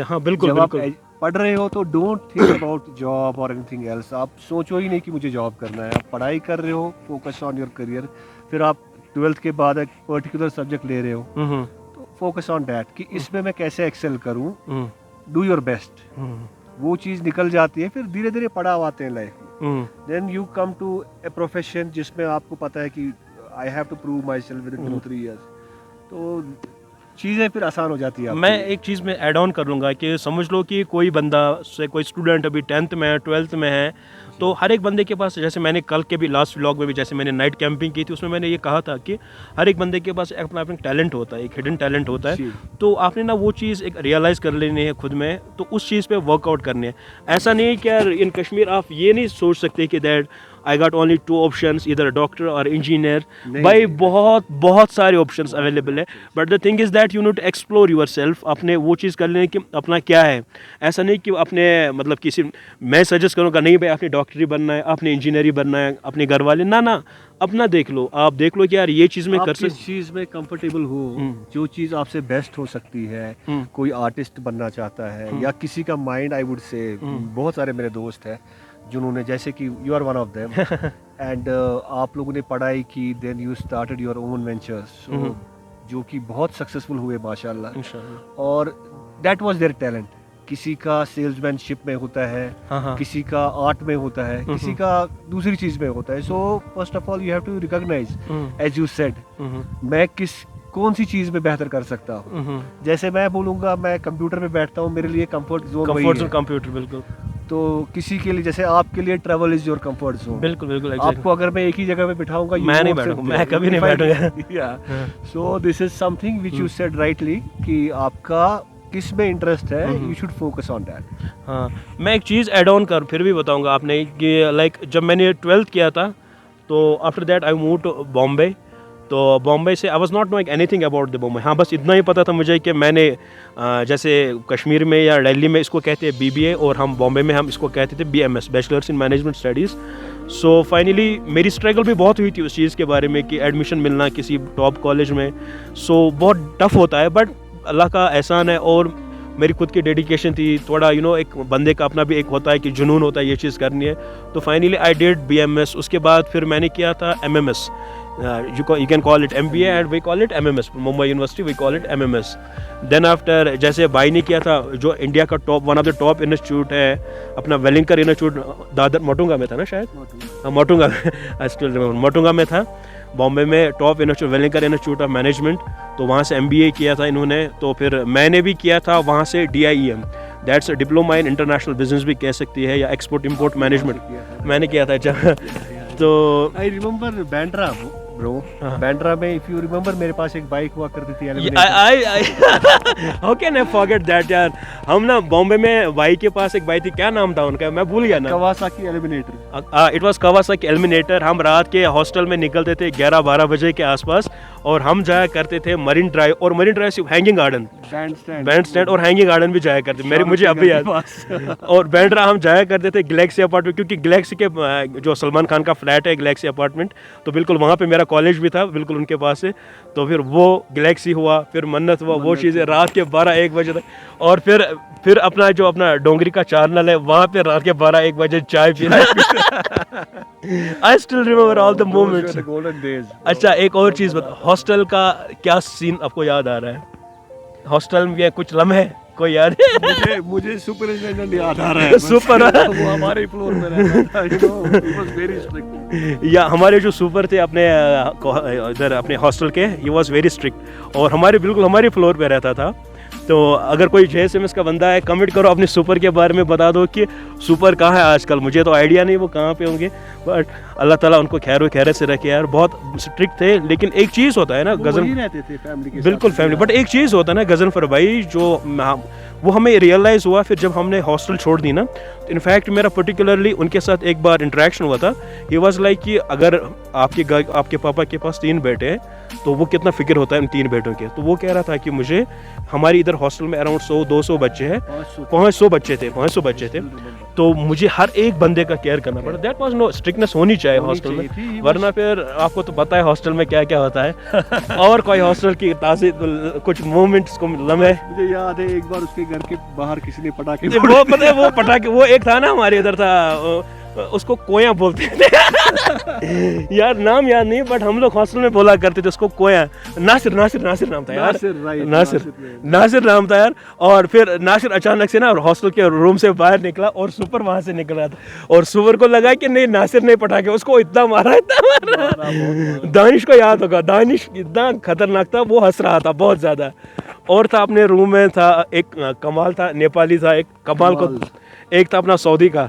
S1: हाँ, बिल्कुल
S4: जब आप
S1: बिल्कुल.
S4: पढ़ रहे हो तो डोंट थिंक अबाउट जॉब और एनीथिंग एल्स. आप सोचो ही नहीं कि मुझे जॉब करना है. आप पढ़ाई कर रहे हो, फोकस ऑन योर करियर. फिर आप 12th के बाद एक पर्टिकुलर सब्जेक्ट ले रहे हो, तो फोकस ऑन दैट कि इसमें मैं कैसे एक्सेल करूं. Do your best. वो चीज़ निकल जाती है, फिर धीरे धीरे पड़ाव आते हैं लाइफ में. Then you come to a profession जिसमें आपको पता है कि I have to prove myself within 2-3 years. तो चीज़ें फिर आसान हो जाती है.
S1: मैं एक चीज़ में ऐड ऑन कर लूँगा कि समझ लो कि कोई बंदा से कोई स्टूडेंट अभी 10th में है, 12th में है, तो हर एक बंदे के पास, जैसे मैंने कल के भी लास्ट व्लॉग में भी जैसे मैंने नाइट कैंपिंग की थी उसमें मैंने ये कहा था कि हर एक बंदे के पास अपना अपना टैलेंट होता है, एक हिडन टैलेंट होता है. तो आपने ना वो चीज़ एक रियलाइज़ कर लेनी है खुद में, तो उस चीज़ पे वर्कआउट करनी है. ऐसा नहीं कि यार इन कश्मीर आप ये नहीं सोच सकते कि that I got only 2 options, इधर डॉक्टर और इंजीनियर. भाई बहुत सारे ऑप्शंस अवेलेबल है, but the thing is that you need to explore yourself. अपने वो चीज़ कर लें कि अपना क्या है. ऐसा नहीं कि अपने मतलब किसी मैं सजेस्ट करूँगा नहीं भाई आपने डॉक्टरी बनना है, आपने इंजीनियरिंग बनना है, अपने घर वाले ना अपना देख लो. आप देख लो कि यार ये चीज़ में कर सकते.
S4: किस चीज़ में कंफर्टेबल हो, जो चीज़ आपसे बेस्ट हो सकती है. कोई आर्टिस्ट बनना चाहता है या किसी का माइंड, आई वुड से बहुत सारे मेरे दोस्त हैं जिन्होंने, जैसे कि you are one of them, and आप लोगों ने पढ़ाई की, then you started your own ventures, जो कि बहुत सक्सेसफुल हुए माशाल्लाह. और दैट वाज देयर टैलेंट. किसी का सेल्समैनशिप में होता है, किसी का आर्ट में होता है, किसी का दूसरी चीज़ में होता है. So first of all you have to recognise, as you said, मैं कौन सी चीज़ में बेहतर कर सकता हूँ. जैसे मैं बोलूँगा मैं कंप्यूटर में बैठता हूँ, मेरे लिए कंफर्ट जोन
S1: कंप्यूटर. बिल्कुल.
S4: तो किसी के लिए, जैसे आपके लिए travel is your comfort zone.
S1: बिल्कुल बिल्कुल.
S4: आपको अगर मैं एक ही जगह पे बिठाऊंगा,
S1: मैं नहीं बैठूंगा, मैं कभी नहीं बैठूंगा.
S4: So this is something which you said rightly कि आपका किस में इंटरेस्ट है, you should focus on that.
S1: हाँ, मैं एक चीज़ ऐड ऑन कर फिर भी बताऊंगा आपने कि लाइक जब मैंने 12th किया था तो after that I move to Bombay. तो बॉम्बे से I was not knowing anything about the Bombay. हाँ, बस इतना ही पता था मुझे कि मैंने जैसे कश्मीर में या दिल्ली में इसको कहते हैं BBA और हम बॉम्बे में हम इसको कहते थे BMS, bachelors in management studies. So finally मेरी स्ट्रगल भी बहुत हुई थी उस चीज़ के बारे में कि एडमिशन मिलना किसी टॉप कॉलेज में. सो बहुत टफ होता है, बट अल्लाह का एहसान है और मेरी खुद की डेडिकेशन थी. थोड़ा एक बंदे का अपना भी एक होता है कि जुनून होता है ये चीज़ करनी है. तो फाइनली आई डिड BMS. उसके बाद फिर मैंने किया था MMS. You can call it MBA and we call it MMS. Mumbai University we call it MMS. Then after जैसे भाई ने किया था जो इंडिया का top one of the top institute है अपना वेलिंकर इंस्टीट्यूट दादर मोटुंगा में था ना शायद. हाँ, मोटुंगा में मोटुंगा में था. बॉम्बे में top institute Welingkar institute of management. तो वहाँ से MBA किया था इन्होंने. तो फिर मैंने भी किया था वहाँ से DIEM, that's diploma in international business भी कह सकती है या एक्सपोर्ट इम्पोर्ट मैनेजमेंट मैंने किया था. तो
S4: I remember Bandra bro. Bandra में इफ यू रिमेम्बर मेरे पास एक बाइक हुआ करती थी.
S1: How can I forget that यार. हम ना बॉम्बे में भाई के पास एक बाइक थी, क्या नाम था उनका मैं भूल गया ना.
S4: Kawasaki eliminator.
S1: It was Kawasaki eliminator. हम रात के हॉस्टल में निकलते थे 11-12 बजे के आसपास और हम जाया करते थे मरीन ड्राइव. और मरीन ड्राइव से हैंगिंग गार्डन, बैंड स्टैंड और हैंगिंग गार्डन भी जाया करते. मुझे अभी याद. और बैंड्रा हम जाया करते थे गैलेक्सी अपार्टमेंट, क्योंकि गैलेक्सी के जो सलमान खान का फ्लैट है गैलेक्सी अपार्टमेंट, तो बिल्कुल वहाँ पे मेरा कॉलेज भी था बिल्कुल उनके पास से. तो फिर वो गैलेक्सी हुआ, फिर मन्नत हुआ, वो चीज़ें रात के 12-1 बजे तक. और फिर अपना डोंगरी का चारनल है वहाँ पे रात के 12-1 बजे चाय पीना. I still remember all the moments. अच्छा, एक और चीज़ बता, हॉस्टल का क्या सीन आपको याद आ रहा है? हॉस्टल में कुछ लम्हे कोई याद है?
S4: मुझे सुपरिटेंडेंट याद आ रहा है.
S1: सुपर
S4: वो हमारे फ्लोर में रहता था. He was very strict.
S1: या हमारे जो सुपर थे अपने इधर अपने हॉस्टल के, ही वॉज वेरी स्ट्रिक्ट और बिल्कुल हमारे फ्लोर पे रहता था. तो अगर कोई JSMS का बंदा है कमेंट करो अपने सुपर के बारे में, बता दो कि सुपर कहाँ है आजकल. मुझे तो आइडिया नहीं वो कहाँ पे होंगे, बट अल्लाह ताला उनको खैर खैरत से रखे यार, बहुत स्ट्रिक्ट थे। लेकिन एक चीज़ होता है ना
S4: वो
S1: गज़न,
S4: वहीं रहते थे फैमिली के
S1: बिल्कुल
S4: साथ।
S1: फैमिली, बट एक चीज़ होता है ना गज़नफर भाई, जो वो हमें रियलाइज़ हुआ फिर जब हमने हॉस्टल छोड़ दी ना। इनफैक्ट मेरा पर्टिकुलरली उनके साथ एक बार इंटरेक्शन हुआ था। ही वाज लाइक कि अगर आपके पापा के पास 3 बेटे हैं तो वो कितना फिक्र होता है इन 3 बेटों के। तो वो कह रहा था कि मुझे, हमारी इधर हॉस्टल में अराउंड 100-200 बच्चे हैं, 500 बच्चे थे, तो मुझे हर एक बंदे का केयर करना पड़ा। दैट वाज नो, स्ट्रिक्टनेस होनी चाहिए हॉस्टल में, वरना फिर आपको तो पता है हॉस्टल में क्या क्या होता है। और कोई हॉस्टल की ताज़ी कुछ मोमेंट्स को लम्हे,
S4: मुझे याद है एक बार उसके घर के बाहर किसी ने पटाखे
S1: वो पता है, वो पटाखे, वो एक था ना हमारे इधर था, उसको कोया बोलते थे। यार नाम याद नहीं, बट हम लोग हॉस्टल में बोला करते थे उसको कोया। नासिर नाम था यार, नासिर नाम था यार। और फिर नासिर अचानक से ना हॉस्टल के रूम से बाहर निकला और सुपर वहां से निकल रहा था, और सुपर को लगा कि नहीं नासिर नहीं पटाखे, उसको इतना मारा। दानिश को याद होगा, दानिश इतना खतरनाक था, वो हंस रहा था बहुत ज्यादा। और था अपने रूम में था एक कमाल था, नेपाली था एक, कमाल को एक था अपना सऊदी का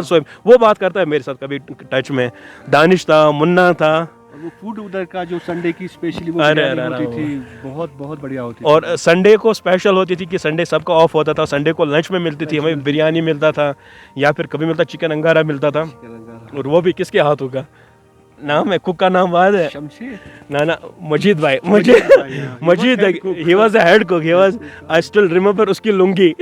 S1: सोएब, वो बात करता है मेरे साथ कभी टच में। दानिश था, मुन्ना था।
S4: वो फूड उधर का जो संडे की स्पेशली वो बिरयानी होती थी, बहुत बढ़िया होती थी।
S1: और संडे को स्पेशल होती थी कि संडे सबका ऑफ होता था, संडे को लंच में मिलती थी हमें, बिरयानी मिलता था या फिर कभी मिलता चिकन अंगारा मिलता था। और वो भी किसके हाथों का नाम है, कुक का नाम याद है?
S4: शमशेर
S1: ना मजीद भाई, Majid, he was the head cook, he was, I still remember उसकी लुंगी।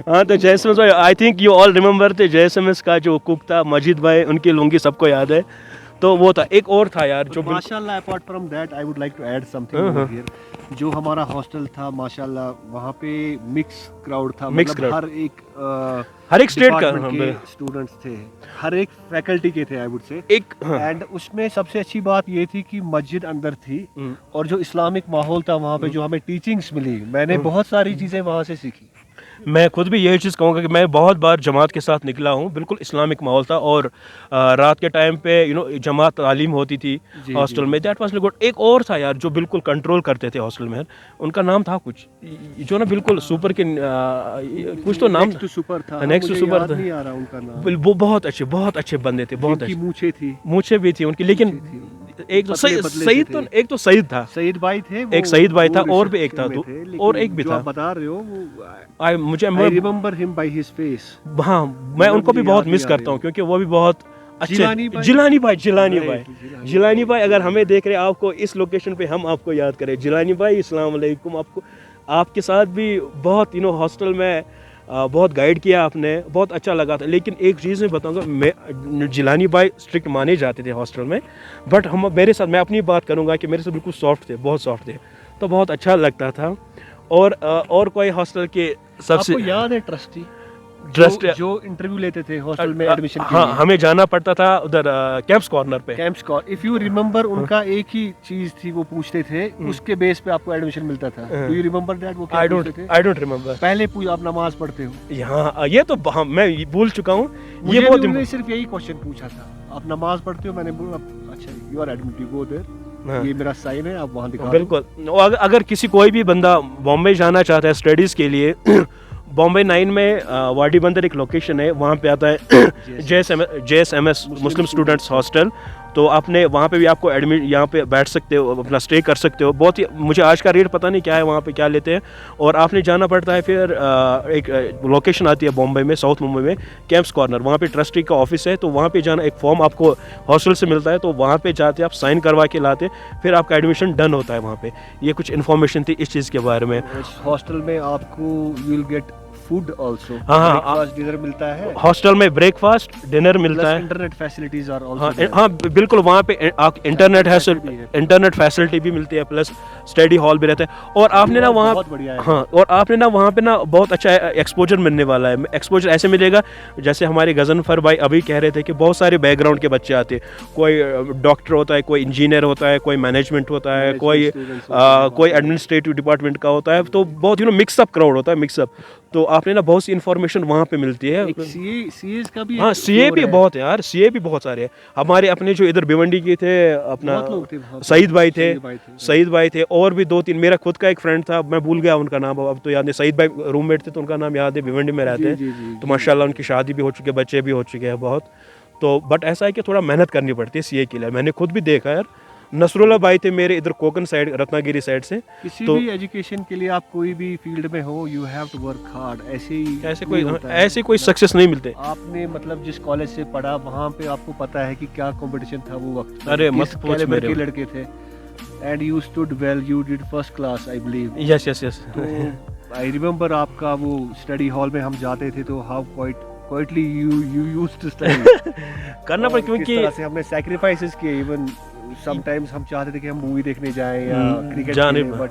S1: हाँ, तो जयसमस भाई, I think you all remember थे, जयसमस का जो कुक था मजीद भाई, उनकी लुंगी सबको याद है। तो वो था, एक और था यार जो
S4: माशाल्लाह। Apart from that I would like to add something over here. जो हमारा हॉस्टल था माशाल्लाह, वहाँ पे मिक्स क्राउड था, मतलब हर एक स्टेट का स्टूडेंट्स थे, हर एक फैकल्टी के थे आई वुड से एक। एंड उसमें सबसे अच्छी बात ये थी कि मस्जिद अंदर थी, और जो इस्लामिक माहौल था वहाँ पे, जो हमें टीचिंग्स मिली, मैंने बहुत सारी चीज़ें वहाँ से सीखी।
S1: मैं खुद भी यही चीज़ कहूँगा कि मैं बहुत बार जमात के साथ निकला हूँ, बिल्कुल इस्लामिक माहौल था। और रात के टाइम पे जमात तालीम होती थी हॉस्टल में, दैट वाज गुड। एक और था यार जो बिल्कुल कंट्रोल करते थे हॉस्टल में, उनका नाम था कुछ जो ना बिल्कुल सुपर के कुछ तो नाम, नेक्स्ट टू सुपर था,
S4: नहीं आ रहा उनका नाम।
S1: वो बहुत अच्छे बंदे थे, बहुत अच्छे मूछें भी थी उनकी। लेकिन एक तो सईद था,
S4: सईद भाई थे,
S1: एक सईद भाई था, और भी एक था, और एक भी था,
S4: बता रहे हो वो,
S1: मुझे
S4: I remember him by his face।
S1: हाँ, मैं उनको भी बहुत मिस करता हूँ क्योंकि वो भी बहुत अच्छे। जिलानी भाई अगर हमें देख रहे, आपको इस लोकेशन पे हम आपको याद करें, जिलानी भाई अस्सलाम वालेकुम। आपको, आपके साथ भी बहुत हॉस्टल में बहुत गाइड किया आपने, बहुत अच्छा लगा था। लेकिन एक चीज़ मैं बताऊंगा, मैं जिलानी भाई स्ट्रिक्ट माने जाते थे हॉस्टल में, बट हम मेरे साथ, मैं अपनी बात करूंगा कि मेरे साथ बिल्कुल सॉफ्ट थे, बहुत सॉफ्ट थे, तो बहुत अच्छा लगता था। और कोई हॉस्टल के सबसे,
S4: आपको याद है ट्रस्टी जो इंटरव्यू लेते थे हॉस्टल में एडमिशन के लिए?
S1: हमें जाना पड़ता था उधर कैंप्स कॉर्नर पे।
S4: इफ यू रिमेंबर, उनका एक ही चीज थी, वो पूछते थे, उसके बेस पे आपको एडमिशन मिलता था। Do you remember that? वो क्या पूछते थे?
S1: I don't remember.
S4: पहले आप नमाज पढ़ते हो?
S1: यहाँ ये तो मैं भूल चुका हूँ।
S4: ये बहुत सिर्फ यही क्वेश्चन पूछा था, आप नमाज पढ़ते हो? मैंने बोला अच्छा, you are admit, you go there, ये मेरा साइन है, आप वहाँ दिखा।
S1: बिल्कुल। अगर किसी कोई भी बंदा बॉम्बे जाना चाहता है स्टडीज़ के लिए, बॉम्बे 9 में वाडी बंदर एक लोकेशन है, वहाँ पे आता है JSMS मुस्लिम स्टूडेंट्स हॉस्टल। तो आपने वहाँ पे भी आपको एडमिट, यहाँ पे बैठ सकते हो, अपना स्टे कर सकते हो। बहुत ही, मुझे आज का रेट पता नहीं क्या है वहाँ पे, क्या लेते हैं। और आपने जाना पड़ता है फिर एक लोकेशन आती है बॉम्बे में, साउथ मुंबई में, कैंप्स कॉर्नर, वहाँ पे ट्रस्टी का ऑफिस है। तो वहाँ पे जाना, एक फॉर्म आपको हॉस्टल से मिलता है, तो वहाँ पे जाते आप साइन करवा के लाते, फिर आपका एडमिशन डन होता है वहाँ पे। ये कुछ इन्फॉर्मेशन थी इस चीज़ के बारे में।
S4: हॉस्टल में आपको you will get food also,
S1: breakfast
S4: dinner मिलता है
S1: हॉस्टल में, ब्रेकफास्ट डिनर मिलता है,
S4: इंटरनेट फैसिलिटीज आर आल्सो।
S1: हाँ बिल्कुल, वहाँ पे इंटरनेट फैसिलिटी भी मिलती है, प्लस स्टडी हॉल भी रहता है। और आपने ना वहाँ, हाँ, और आपने ना वहाँ पे ना बहुत अच्छा एक्सपोजर मिलने वाला है। एक्सपोजर ऐसे मिलेगा जैसे हमारे गजनफर भाई अभी कह रहे थे कि बहुत सारे बैकग्राउंड के बच्चे आते हैं, कोई डॉक्टर होता है, कोई इंजीनियर होता है, कोई मैनेजमेंट होता है, कोई एडमिनिस्ट्रेटिव डिपार्टमेंट का होता है। तो बहुत मिक्सअप क्राउड होता है, मिक्सअप। तो आपने ना बहुत सी इन्फॉर्मेशन वहाँ पे मिलती है।
S4: सीएस का भी
S1: हाँ सीए भी बहुत है यार, सीए भी बहुत सारे हैं हमारे अपने जो इधर भिवंडी के थे, अपना
S4: बहुत लोग थे वहाँ पे।
S1: सईद भाई थे,
S4: सईद भाई थे।
S1: और भी 2-3, मेरा खुद का एक फ्रेंड था, मैं भूल गया उनका नाम अब तो याद नहीं, सईद भाई रूममेट थे तो उनका नाम याद है, भिवंडी में रहते हैं। तो माशाल्लाह उनकी शादी भी हो चुकी है, बच्चे भी हो चुके हैं बहुत। तो बट ऐसा है कि थोड़ा मेहनत करनी पड़ती है सीए के लिए, मैंने खुद भी देखा यार। नसरुल्ला भाई थे मेरे इधर कोकन साइड, रत्नागिरी साइड से।
S4: किसी
S1: तो
S4: भी एजुकेशन के लिए आप कोई भी फील्ड में हो, you have to work hard.
S1: ऐसे कोई सक्सेस नहीं मिलते।
S4: आपने मतलब जिस कॉलेज से पढ़ा वहाँ पे आपको पता है कि क्या कंपटीशन था वो वक्त,
S1: अरे
S4: किस
S1: मत पूछ
S4: कैलिबर
S1: मेरे
S4: के लड़के थे, and you stood well, you did first class I believe.
S1: Yes yes yes.
S4: I remember आपका वो स्टडी हॉल में हम जाते थे तो how quietly you used to study
S1: करना पड़ा, क्योंकि
S4: से हमने सैक्रिफाइसेस किए। इवन समटाइम्स हम चाहते थे कि हम मूवी देखने जाएं या क्रिकेट
S1: जाने
S4: खेलें, बट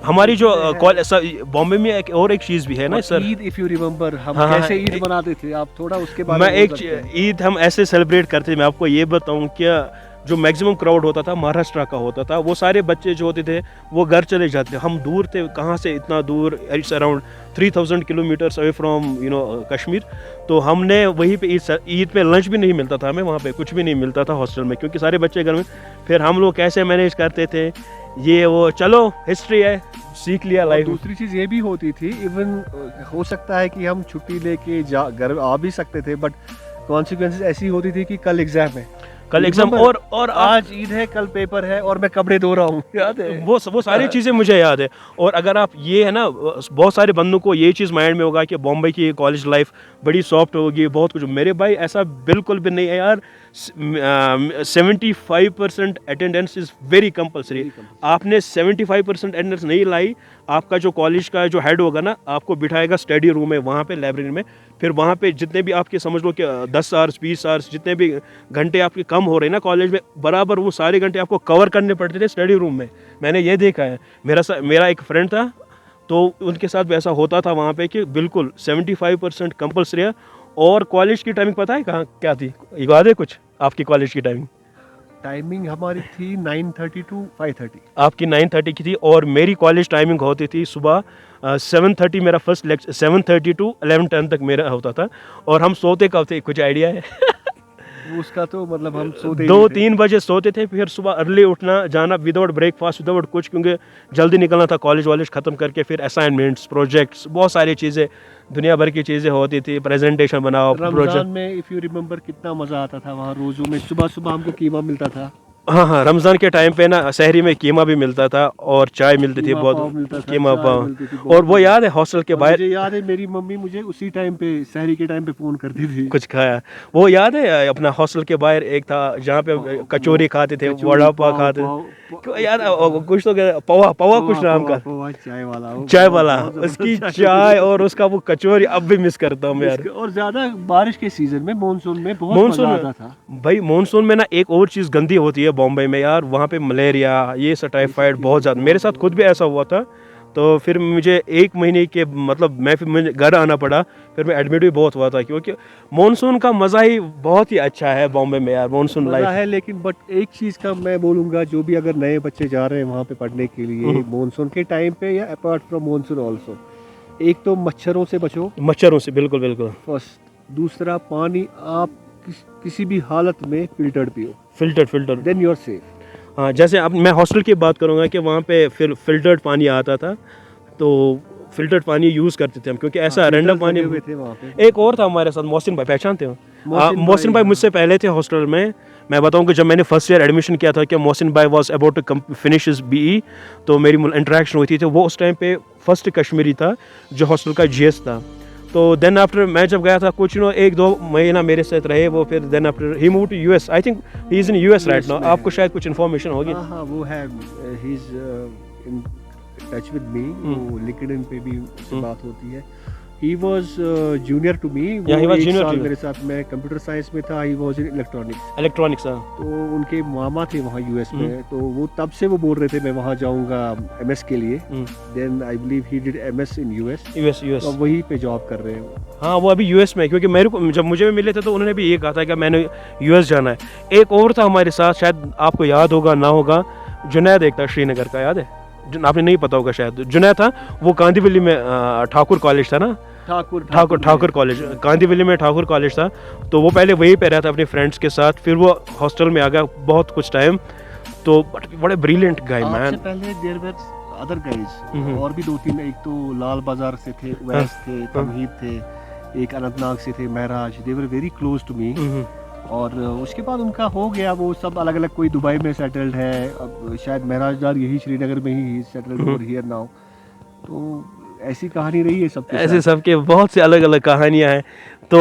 S1: हमारी जो कॉलेज बॉम्बे में एक और एक चीज़ भी है ना sir,
S4: Eid, if you remember हम
S1: हाँ,
S4: कैसे
S1: हाँ,
S4: ईद मनाते थे, आप थोड़ा उसके बारे
S1: मैं
S4: में
S1: एक
S4: बोल सकते हैं?
S1: ईद हम ऐसे सेलिब्रेट करते थे, मैं आपको ये बताऊं क्या, जो मैक्सिमम क्राउड होता था महाराष्ट्र का होता था, वो सारे बच्चे जो होते थे वो घर चले जाते थे। हम दूर थे, कहाँ से इतना दूर, it's around 3000 kilometres away from Kashmir. तो हमने वहीं पे ईद पे लंच भी नहीं मिलता था हमें, वहाँ पे कुछ भी नहीं मिलता था हॉस्टल में, क्योंकि सारे बच्चे घर में। फिर हम लोग कैसे मैनेज करते थे ये वो, चलो हिस्ट्री है, सीख लिया लाइफ।
S4: दूसरी चीज़ ये भी होती थी, इवन हो सकता है कि हम छुट्टी लेके घर आ भी सकते थे, बट कॉन्सिक्वेंसेस ऐसी होती थी कि कल एग्जाम है,
S1: कल एग्जाम, और
S4: आज ईद है, कल पेपर है और मैं कपड़े धो रहा हूँ, याद है
S1: वो सारी चीज़ें मुझे याद है। और अगर आप ये है ना, बहुत सारे बंदों को ये चीज़ माइंड में होगा कि बॉम्बे की कॉलेज लाइफ बड़ी सॉफ्ट होगी, बहुत कुछ। मेरे भाई ऐसा बिल्कुल भी नहीं है यार। 75% अटेंडेंस इज़ वेरी कंपलसरी। आपने 75% अटेंडेंस नहीं लाई, आपका जो कॉलेज का जो हेड होगा ना, आपको बिठाएगा स्टडी रूम में, वहाँ पे लाइब्रेरी में। फिर वहाँ पे जितने भी आपके समझ लो कि 10 आवर्स 20 आवर्स जितने भी घंटे आपके कम हो रहे हैं ना कॉलेज में, बराबर वो सारे घंटे आपको कवर करने पड़ते थे स्टडी रूम में। मैंने ये देखा है, मेरा एक फ्रेंड था तो उनके साथ भी ऐसा होता था वहाँ पे कि बिल्कुल 75% कंपलसरी है। और कॉलेज की टाइमिंग पता है कहाँ क्या थी, याद है कुछ आपकी कॉलेज की टाइमिंग?
S4: टाइमिंग हमारी थी 9:30 to 5:30।
S1: आपकी 9:30 की थी, और मेरी कॉलेज टाइमिंग होती थी सुबह 7:30 मेरा फर्स्ट लेक्चर, 7:30 to 11:10 तक मेरा होता था। और हम सोते कब थे, कुछ आइडिया है?
S4: उसका तो मतलब हम सोते
S1: 2-3 बजे सोते थे, फिर सुबह अर्ली उठना, जाना विदाउट ब्रेकफास्ट विदाउट कुछ, क्योंकि जल्दी निकलना था कॉलेज वॉलेज ख़त्म करके। फिर असाइनमेंट्स, प्रोजेक्ट्स, बहुत सारी चीज़ें, दुनिया भर की चीज़ें होती थी, प्रेजेंटेशन बनाओ,
S4: रमजान में इफ़ यू रिमेम्बर कितना मज़ा आता था वहाँ रोज़ों में, सुबह सुबह हमको कीमा मिलता था।
S1: हाँ, रमज़ान के टाइम पे ना सहरी में कीमा भी मिलता था और चाय मिलती थी, बहुत कीमा पाव। और वो याद है हॉस्टल के बाहर,
S4: मुझे याद है मेरी मम्मी मुझे उसी टाइम पे सहरी के टाइम पे फ़ोन करती थी,
S1: कुछ खाया। वो याद है अपना हॉस्टल के बाहर एक था जहाँ पे कचौरी खाते थे, वड़ा पाव खाते थे, याद कुछ तो पवा कुछ नाम का, चाय वाला, उसकी चाय और उसका वो कचौरी अब भी मिस करता हूँ यार।
S4: और ज़्यादा बारिश के सीजन में, मानसून में बहुत मज़ा आता था
S1: भाई। मानसून में ना एक और चीज़ गंदी होती है बॉम्बे में यार, वहाँ पे मलेरिया, ये टाइफाइड बहुत ज़्यादा, मेरे साथ खुद भी ऐसा हुआ था। तो फिर मुझे 1 महीने के मतलब मुझे घर आना पड़ा, फिर मैं एडमिट भी बहुत हुआ था, क्योंकि मानसून का मज़ा ही बहुत ही अच्छा है बॉम्बे में यार, मानसून लाइफ
S4: है। लेकिन बट एक चीज़ का मैं बोलूँगा, जो भी अगर नए बच्चे जा रहे हैं वहाँ पे पढ़ने के लिए मानसून के टाइम पे या अपार्ट फ्रॉम मानसून ऑल्सो, एक तो मच्छरों से बचो,
S1: मच्छरों से बिल्कुल बिल्कुल
S4: फर्स्ट। दूसरा, पानी आप किसी भी हालत में फिल्टर्ड पियो,
S1: filter,
S4: then you are safe.
S1: हाँ, जैसे अब मैं हॉस्टल की बात करूँगा कि वहाँ पे फिर फिल्टर्ड पानी आता था, तो फिल्टर्ड पानी यूज़ करते थे हम, क्योंकि ऐसा रैंडम पानी
S4: थे वहाँ पे।
S1: एक और था हमारे साथ, मोहसिन भाई, पहचानते हो? मोहसिन भाई मुझसे पहले थे हॉस्टल में। मैं बताऊं कि जब मैंने फर्स्ट ईयर एडमिशन किया था कि मोहसिन भाई was about to finish his BE, तो मेरी इंटरेक्शन हुई थी। तो वो उस टाइम पे फर्स्ट कश्मीरी था जो हॉस्टल का जीएस था। तो देन आफ्टर मैं जब गया था, कुछ 1-2 महीना मेरे साथ रहे वो, फिर then after he move to US. I think he is in US right now. आपको शायद कुछ इन्फॉर्मेशन होगी।
S4: हाँ, वो है, he is in touch with me, वो लिंक्डइन पे भी बात होती है। He was junior to me.
S1: Yeah, he was junior to you.
S4: मेरे साथ, मैं कंप्यूटर साइंस में था, he was in
S1: इलेक्ट्रॉनिक्स।
S4: तो उनके मामा थे वहाँ यूएस में, तो वो तब से वो बोल रहे थे मैं वहाँ जाऊँगा एमएस के लिए। Then I believe he did MS in US. तो वहीं पे जॉब कर रहे हैं।
S1: हाँ, वो अभी यूएस में, क्योंकि मेरे को जब मुझे मिले थे तो उन्होंने भी ये कहा था कि मैंने यूएस जाना है। एक और था हमारे साथ, शायद आपको याद होगा ना होगा, जुनैद एक था श्रीनगर का, याद है? आपने नहीं पता होगा शायद, जुनैद था वो कांदीवली में ठाकुर कॉलेज था ना, ठाकुर कॉलेज, कांदीवली में ठाकुर कॉलेज था। तो वो पहले वहीं पे रहता अपने फ्रेंड्स के साथ, फिर वो हॉस्टल में आ गया बहुत कुछ टाइम। तो बड़े ब्रिलियंट गाय मैन।
S4: पहले देयर वर अदर गाइज, और भी 2-3, एक तो लाल बाजार से थे, वैस थे, तमहीद थे, एक अनंतनाग से थे, Maharaj, they were very close to me. और उसके बाद उनका हो गया, वो सब अलग अलग, कोई दुबई में सेटल्ड है, अब शायद महराज डार यही श्रीनगर में ही सेटल्ड ओवर हियर नाउ। तो ऐसी कहानी रही है सबके
S1: ऐसे सबके बहुत से अलग अलग कहानियां हैं। तो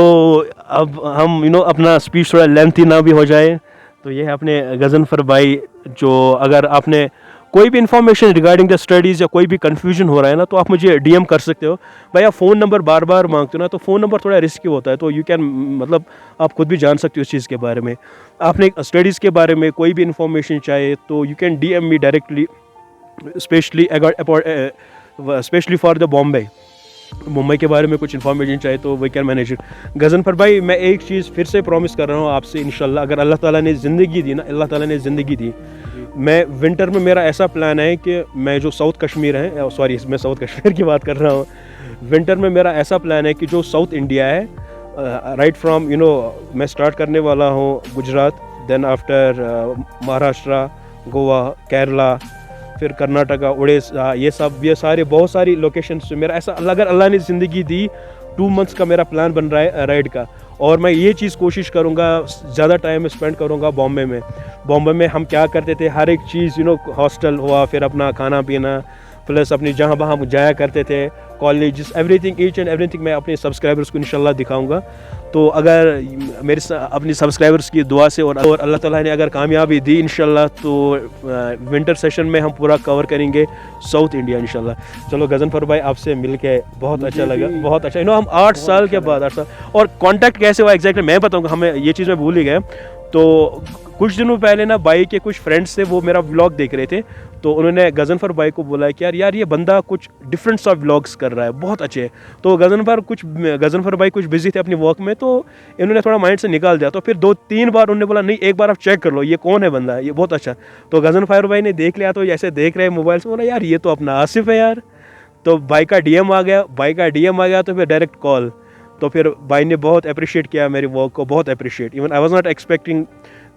S1: अब हम अपना स्पीच थोड़ा लेंथी ना भी हो जाए, तो ये है अपने गजनफर भाई। जो अगर आपने कोई भी इंफॉर्मेशन रिगार्डिंग द स्टडीज़ या कोई भी कंफ्यूजन हो रहा है ना, तो आप मुझे डीएम कर सकते हो भाई। आप फ़ोन नंबर बार बार मांगते हो ना, तो फ़ोन नंबर थोड़ा रिस्की होता है, तो यू कैन मतलब आप खुद भी जान सकते हो इस चीज़ के बारे में। आपने स्टडीज़ के बारे में कोई भी इंफॉर्मेशन चाहिए तो you can DM me directly, specially for the Bombay. Mumbai के बारे में कुछ इन्फॉर्मेशन चाहिए तो we can manage it. Ghazanfar भाई, मैं एक चीज़ फिर से प्रॉमिस कर रहा हूँ आपसे, इंशाल्लाह अगर अल्लाह ताला ने ज़िंदगी दी ना, अल्लाह ताला ने ज़िंदगी दी, मैं विंटर में मेरा ऐसा प्लान है कि मैं जो साउथ कश्मीर है, सॉरी मैं साउथ कश्मीर की बात कर रहा हूँ, विंटर में मेरा ऐसा प्लान है कि जो साउथ इंडिया है, राइट फ्रॉम मैं स्टार्ट करने वाला हूँ गुजरात, देन आफ्टर महाराष्ट्र, गोवा, केरला, फिर कर्नाटका, उड़ीसा, ये सारे बहुत सारी लोकेशंस। मेरा ऐसा अगर अल्लाह ने ज़िंदगी दी 2 मंथ्स का मेरा प्लान बन रहा है राइड का। और मैं ये चीज़ कोशिश करूँगा, ज़्यादा टाइम स्पेंड करूँगा बॉम्बे में। बॉम्बे में हम क्या करते थे, हर एक चीज़ हॉस्टल हुआ, फिर अपना खाना पीना, प्लस अपनी जहाँ वहाँ हम जाया करते थे, college, everything, each and everything मैं अपने सब्सक्राइबर्स को इंशाल्लाह दिखाऊंगा। तो अगर मेरे अपनी सब्सक्राइबर्स की दुआ से और अल्लाह ताला ने अगर कामयाबी दी इंशाल्लाह, तो विंटर सेशन में हम पूरा कवर करेंगे साउथ इंडिया इंशाल्लाह। चलो गजनफर भाई, आपसे मिलके बहुत अच्छा लगा, बहुत अच्छा। हम 8 साल के बाद 8 साल, और कांटेक्ट कैसे हुआ एग्जैक्टली मैं बताऊंगा, हमें ये चीज़ मैं भूल ही गया। तो कुछ दिनों पहले ना भाई के कुछ फ्रेंड्स थे, वो मेरा व्लॉग देख रहे थे, तो उन्होंने गजनफर भाई को बोला कि यार ये बंदा कुछ डिफरेंट सा व्लॉग्स कर रहा है, बहुत अच्छे। तो गजनफर भाई कुछ बिजी थे अपनी वर्क में, तो इन्होंने थोड़ा माइंड से निकाल दिया। तो फिर 2-3 बार उन्होंने बोला नहीं, एक बार आप चेक कर लो ये कौन है बंदा, ये बहुत अच्छा। तो गजनफर भाई ने देख लिया, तो ऐसे देख रहे मोबाइल से, बोला यार ये तो अपना आसिफ है यार। तो भाई का डीएम आ गया, तो फिर डायरेक्ट कॉल। तो फिर भाई ने बहुत अप्रिशिएट किया मेरी वर्क को, बहुत appreciate, even I was not expecting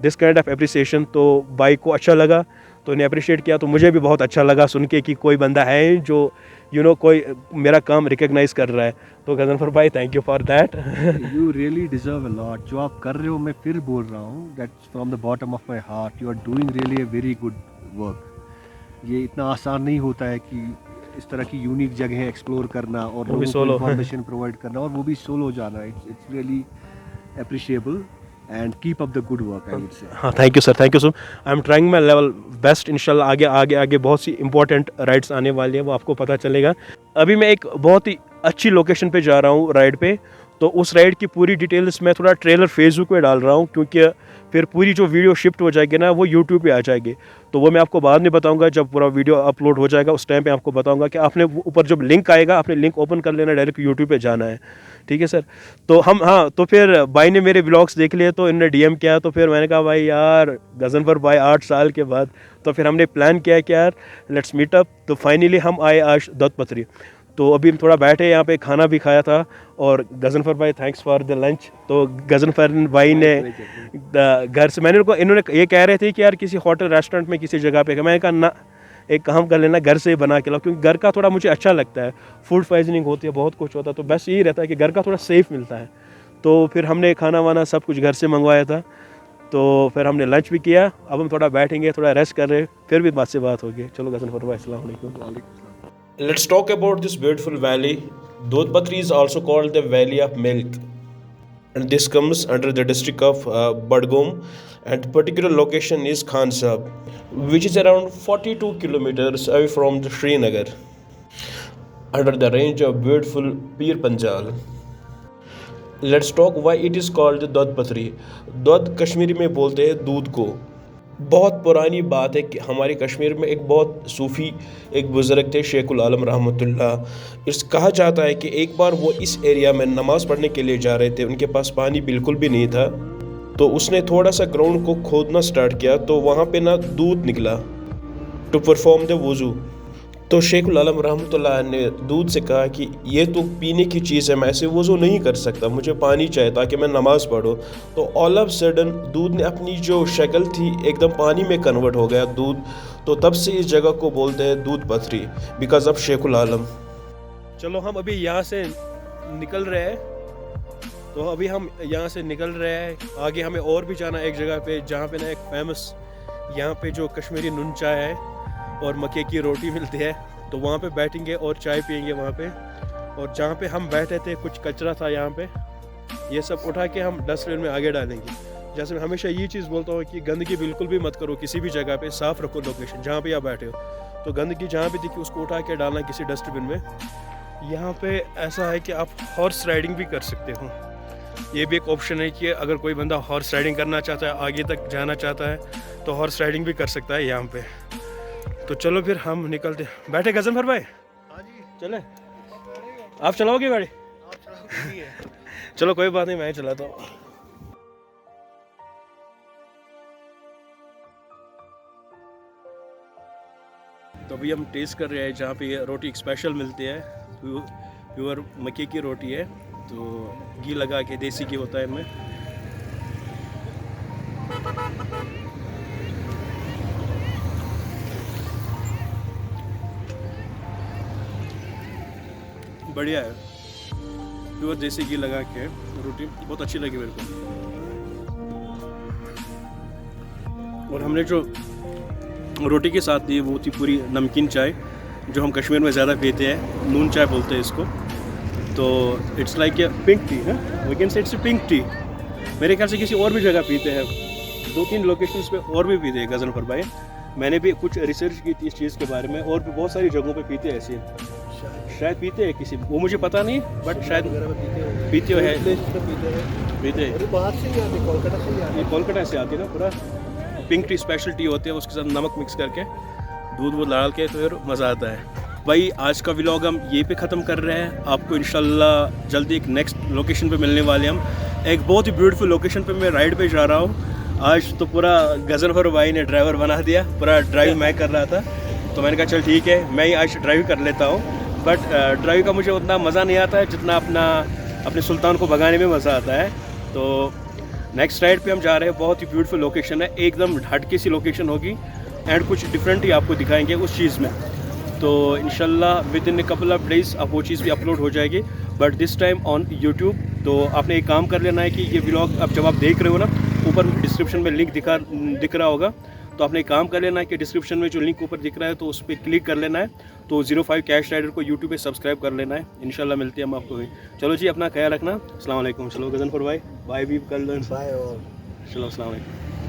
S1: this kind of appreciation. तो भाई को अच्छा लगा, तो उन्हें अप्रिशिएट किया, तो मुझे भी बहुत अच्छा लगा सुन के कि कोई बंदा है जो कोई मेरा काम रिकग्नाइज कर रहा है। तो गजनफर भाई, thank you for that.
S4: You really deserve a lot. जो आप कर रहे हो, मैं फिर बोल रहा हूँ, that's from the bottom of my heart. You are doing really a very good work. ये इतना आसान नहीं होता है कि इस तरह की यूनिक जगह एक्सप्लोर करना और लोगों को इन्फॉर्मेशन प्रोवाइड करना, और वो भी सोलो जाना। It's really appreciable and keep up the good work, I would say.
S1: हाँ, thank you sir, thank you sir. I am trying my level best. इंशाल्लाह आगे बहुत सी इंपॉर्टेंट राइड्स आने वाली हैं, वो आपको पता चलेगा। अभी मैं एक बहुत ही अच्छी लोकेशन पे जा रहा हूँ राइड पे, तो उस राइड की पूरी डिटेल्स मैं थोड़ा ट्रेलर फेसबुक पे डाल रहा हूँ, क्योंकि फिर पूरी जो वीडियो शिफ्ट हो जाएगी ना, वो यूट्यूब पे आ जाएगी। तो वो मैं आपको बाद में बताऊंगा, जब पूरा वीडियो अपलोड हो जाएगा उस टाइम पे आपको बताऊंगा कि आपने ऊपर जब लिंक आएगा, आपने लिंक ओपन कर लेना, डायरेक्ट यूट्यूब पे जाना है, ठीक है सर। तो तो फिर भाई ने मेरे व्लॉग्स देख लिए, तो इन्होंने डीएम किया, तो फिर मैंने कहा भाई यार गजनफर भाई 8 साल के बाद, तो फिर हमने प्लान किया कि यार लेट्स मीट अप। तो फाइनली हम आए आज दौद पथरी। तो अभी हम थोड़ा बैठे, यहाँ पे खाना भी खाया था। और गजनफर भाई, थैंक्स फॉर द लंच। तो गजनफर भाई ने घर से, इन्होंने ये कह रहे थे कि यार किसी होटल रेस्टोरेंट में किसी जगह पे, मैंने कहा ना, एक काम कर लेना, घर से ही बना के लाओ, क्योंकि घर का थोड़ा मुझे अच्छा लगता है। फूड पॉइजनिंग होती है, बहुत कुछ होता है, तो बस यही रहता है कि घर का थोड़ा सेफ मिलता है। तो फिर हमने खाना वाना सब कुछ घर से मंगवाया था, तो फिर हमने लंच भी किया। अब हम थोड़ा बैठेंगे, थोड़ा रेस्ट कर रहे, फिर भी बात होगी। चलो गजनफर भाई, अस्सलाम वालेकुम। Let's talk about this beautiful valley. Dodh Patri is also called the Valley of Milk, and this comes under the district of Budgam, and the particular location is Khan Sahib, which is around 42 kilometers away from the Srinagar, under the range of beautiful Pir Panjal. Let's talk why it is called the Dodh Patri. Dodh Kashmiri में बोलते हैं दूध को। बहुत पुरानी बात है कि हमारे कश्मीर में एक बहुत सूफ़ी एक बुज़ुर्ग थे, शेखुल आलम रहमतुल्लाह। इस कहा जाता है कि एक बार वो इस एरिया में नमाज़ पढ़ने के लिए जा रहे थे, उनके पास पानी बिल्कुल भी नहीं था। तो उसने थोड़ा सा ग्राउंड को खोदना स्टार्ट किया, तो वहाँ पे ना दूध निकला टू परफॉर्म द वज़ू। तो शेखुल आलम रहमतुल्लाह ने दूध से कहा कि ये तो पीने की चीज़ है, मैं ऐसे वज़ू नहीं कर सकता, मुझे पानी चाहिए ताकि मैं नमाज़ पढ़ूँ। तो ऑल ऑफ सडन दूध ने अपनी जो शक्ल थी एकदम पानी में कन्वर्ट हो गया दूध। तो तब से इस जगह को बोलते हैं दूध पथरी, बिकॉज ऑफ शेखुल आलम। चलो हम अभी यहाँ से निकल रहे हैं। तो अभी हम यहाँ से निकल रहे हैं, आगे हमें और भी जाना एक जगह पे जहाँ पे ना एक फेमस यहाँ पे जो कश्मीरी नून चाय है और मक्के की रोटी मिलती है। तो वहाँ पे बैठेंगे और चाय पियेंगे वहाँ पे। और जहाँ पे हम बैठे थे कुछ कचरा था यहाँ पे, ये सब उठा के हम डस्टबिन में आगे डालेंगे। जैसे मैं हमेशा ये चीज़ बोलता हूँ कि गंदगी बिल्कुल भी मत करो किसी भी जगह पे, साफ़ रखो लोकेशन जहाँ पे आप बैठे हो। तो गंदगी जहाँ भी दिखी उसको उठा के डालना किसी डस्टबिन में। यहाँ पे ऐसा है कि आप हॉर्स राइडिंग भी कर सकते हो, ये भी एक ऑप्शन है कि अगर कोई बंदा हॉर्स राइडिंग करना चाहता है, आगे तक जाना चाहता है, तो हॉर्स राइडिंग भी कर सकता है यहाँ पे। तो चलो फिर हम निकलते हैं। बैठे गजनफर भाई?
S2: हाँ जी,
S1: चले? आप चलाओगे गाड़ी? चलो कोई बात नहीं, मैं चलाता हूँ। तो अभी हम टेस्ट कर रहे हैं जहाँ पे ये रोटी स्पेशल मिलती है, प्योर मक्के की रोटी है। तो घी लगा के, देसी घी होता है इनमें। बढ़िया है, प्योर देसी घी लगा के रोटी बहुत अच्छी लगी मेरे को। और हमने जो रोटी के साथ दी वो थी पूरी नमकीन चाय, जो हम कश्मीर में ज़्यादा पीते हैं, नून चाय बोलते हैं इसको। तो it's like a pink tea है, we can say it's a pink tea. मेरे ख्याल से किसी और भी जगह पीते हैं, 2-3 लोकेशंस पे और भी पीते हैं गजनफर भाई। मैंने भी कुछ रिसर्च की थी इस चीज़ के बारे में, और भी बहुत सारी जगहों पे पीते हैं ऐसे, शायद पीते हैं किसी, वो मुझे पता नहीं, बट शायद पीते है, पीते हैं।
S2: बाहर से ही आती, कोलकाता से ही आती।
S1: ये कोलकाता से आती है ना, पूरा पिंक टी स्पेशल टी होती है, उसके साथ नमक मिक्स करके दूध वो डाल के, तो फिर मज़ा आता है भाई। आज का व्लॉग हम ये पे ख़त्म कर रहे हैं। आपको इंशाल्लाह जल्दी एक नेक्स्ट लोकेशन पे मिलने वाले हम, एक बहुत ही ब्यूटीफुल लोकेशन पे मैं राइड पे जा रहा हूँ। आज तो पूरा गजनफर भाई ने ड्राइवर बना दिया, पूरा ड्राइव मैं कर रहा था। तो मैंने कहा चल ठीक है, मैं ही आज ड्राइव कर लेता हूँ। बट ड्राइव का मुझे उतना मज़ा नहीं आता है जितना अपने सुल्तान को भगाने में मज़ा आता है। तो नेक्स्ट राइड पे हम जा रहे हैं, बहुत ही ब्यूटीफुल लोकेशन है, एकदम हटके सी लोकेशन होगी एंड कुछ डिफरेंट ही आपको दिखाएंगे उस चीज़ में। तो इंशाल्लाह with in a couple of days अब वो चीज़ भी अपलोड हो जाएगी, but this time on YouTube. तो आपने एक काम कर लेना है कि ये व्लॉग अब जब आप देख रहे हो ना, ऊपर डिस्क्रिप्शन में लिंक दिख रहा होगा, तो आपने एक काम कर लेना है कि डिस्क्रिप्शन में जो लिंक ऊपर दिख रहा है तो उस पर क्लिक कर लेना है। तो 05 कैश राइडर को यूट्यूब पे सब्सक्राइब कर लेना है। इंशाल्लाह मिलते हैं हम आपको। चलो जी, अपना ख्याल रखना। अस्सलाम वालेकुम। चलो गजनफर भाई बाय भी कर लो।
S2: बाय। और
S1: चलो अस्सलाम वालेकुम।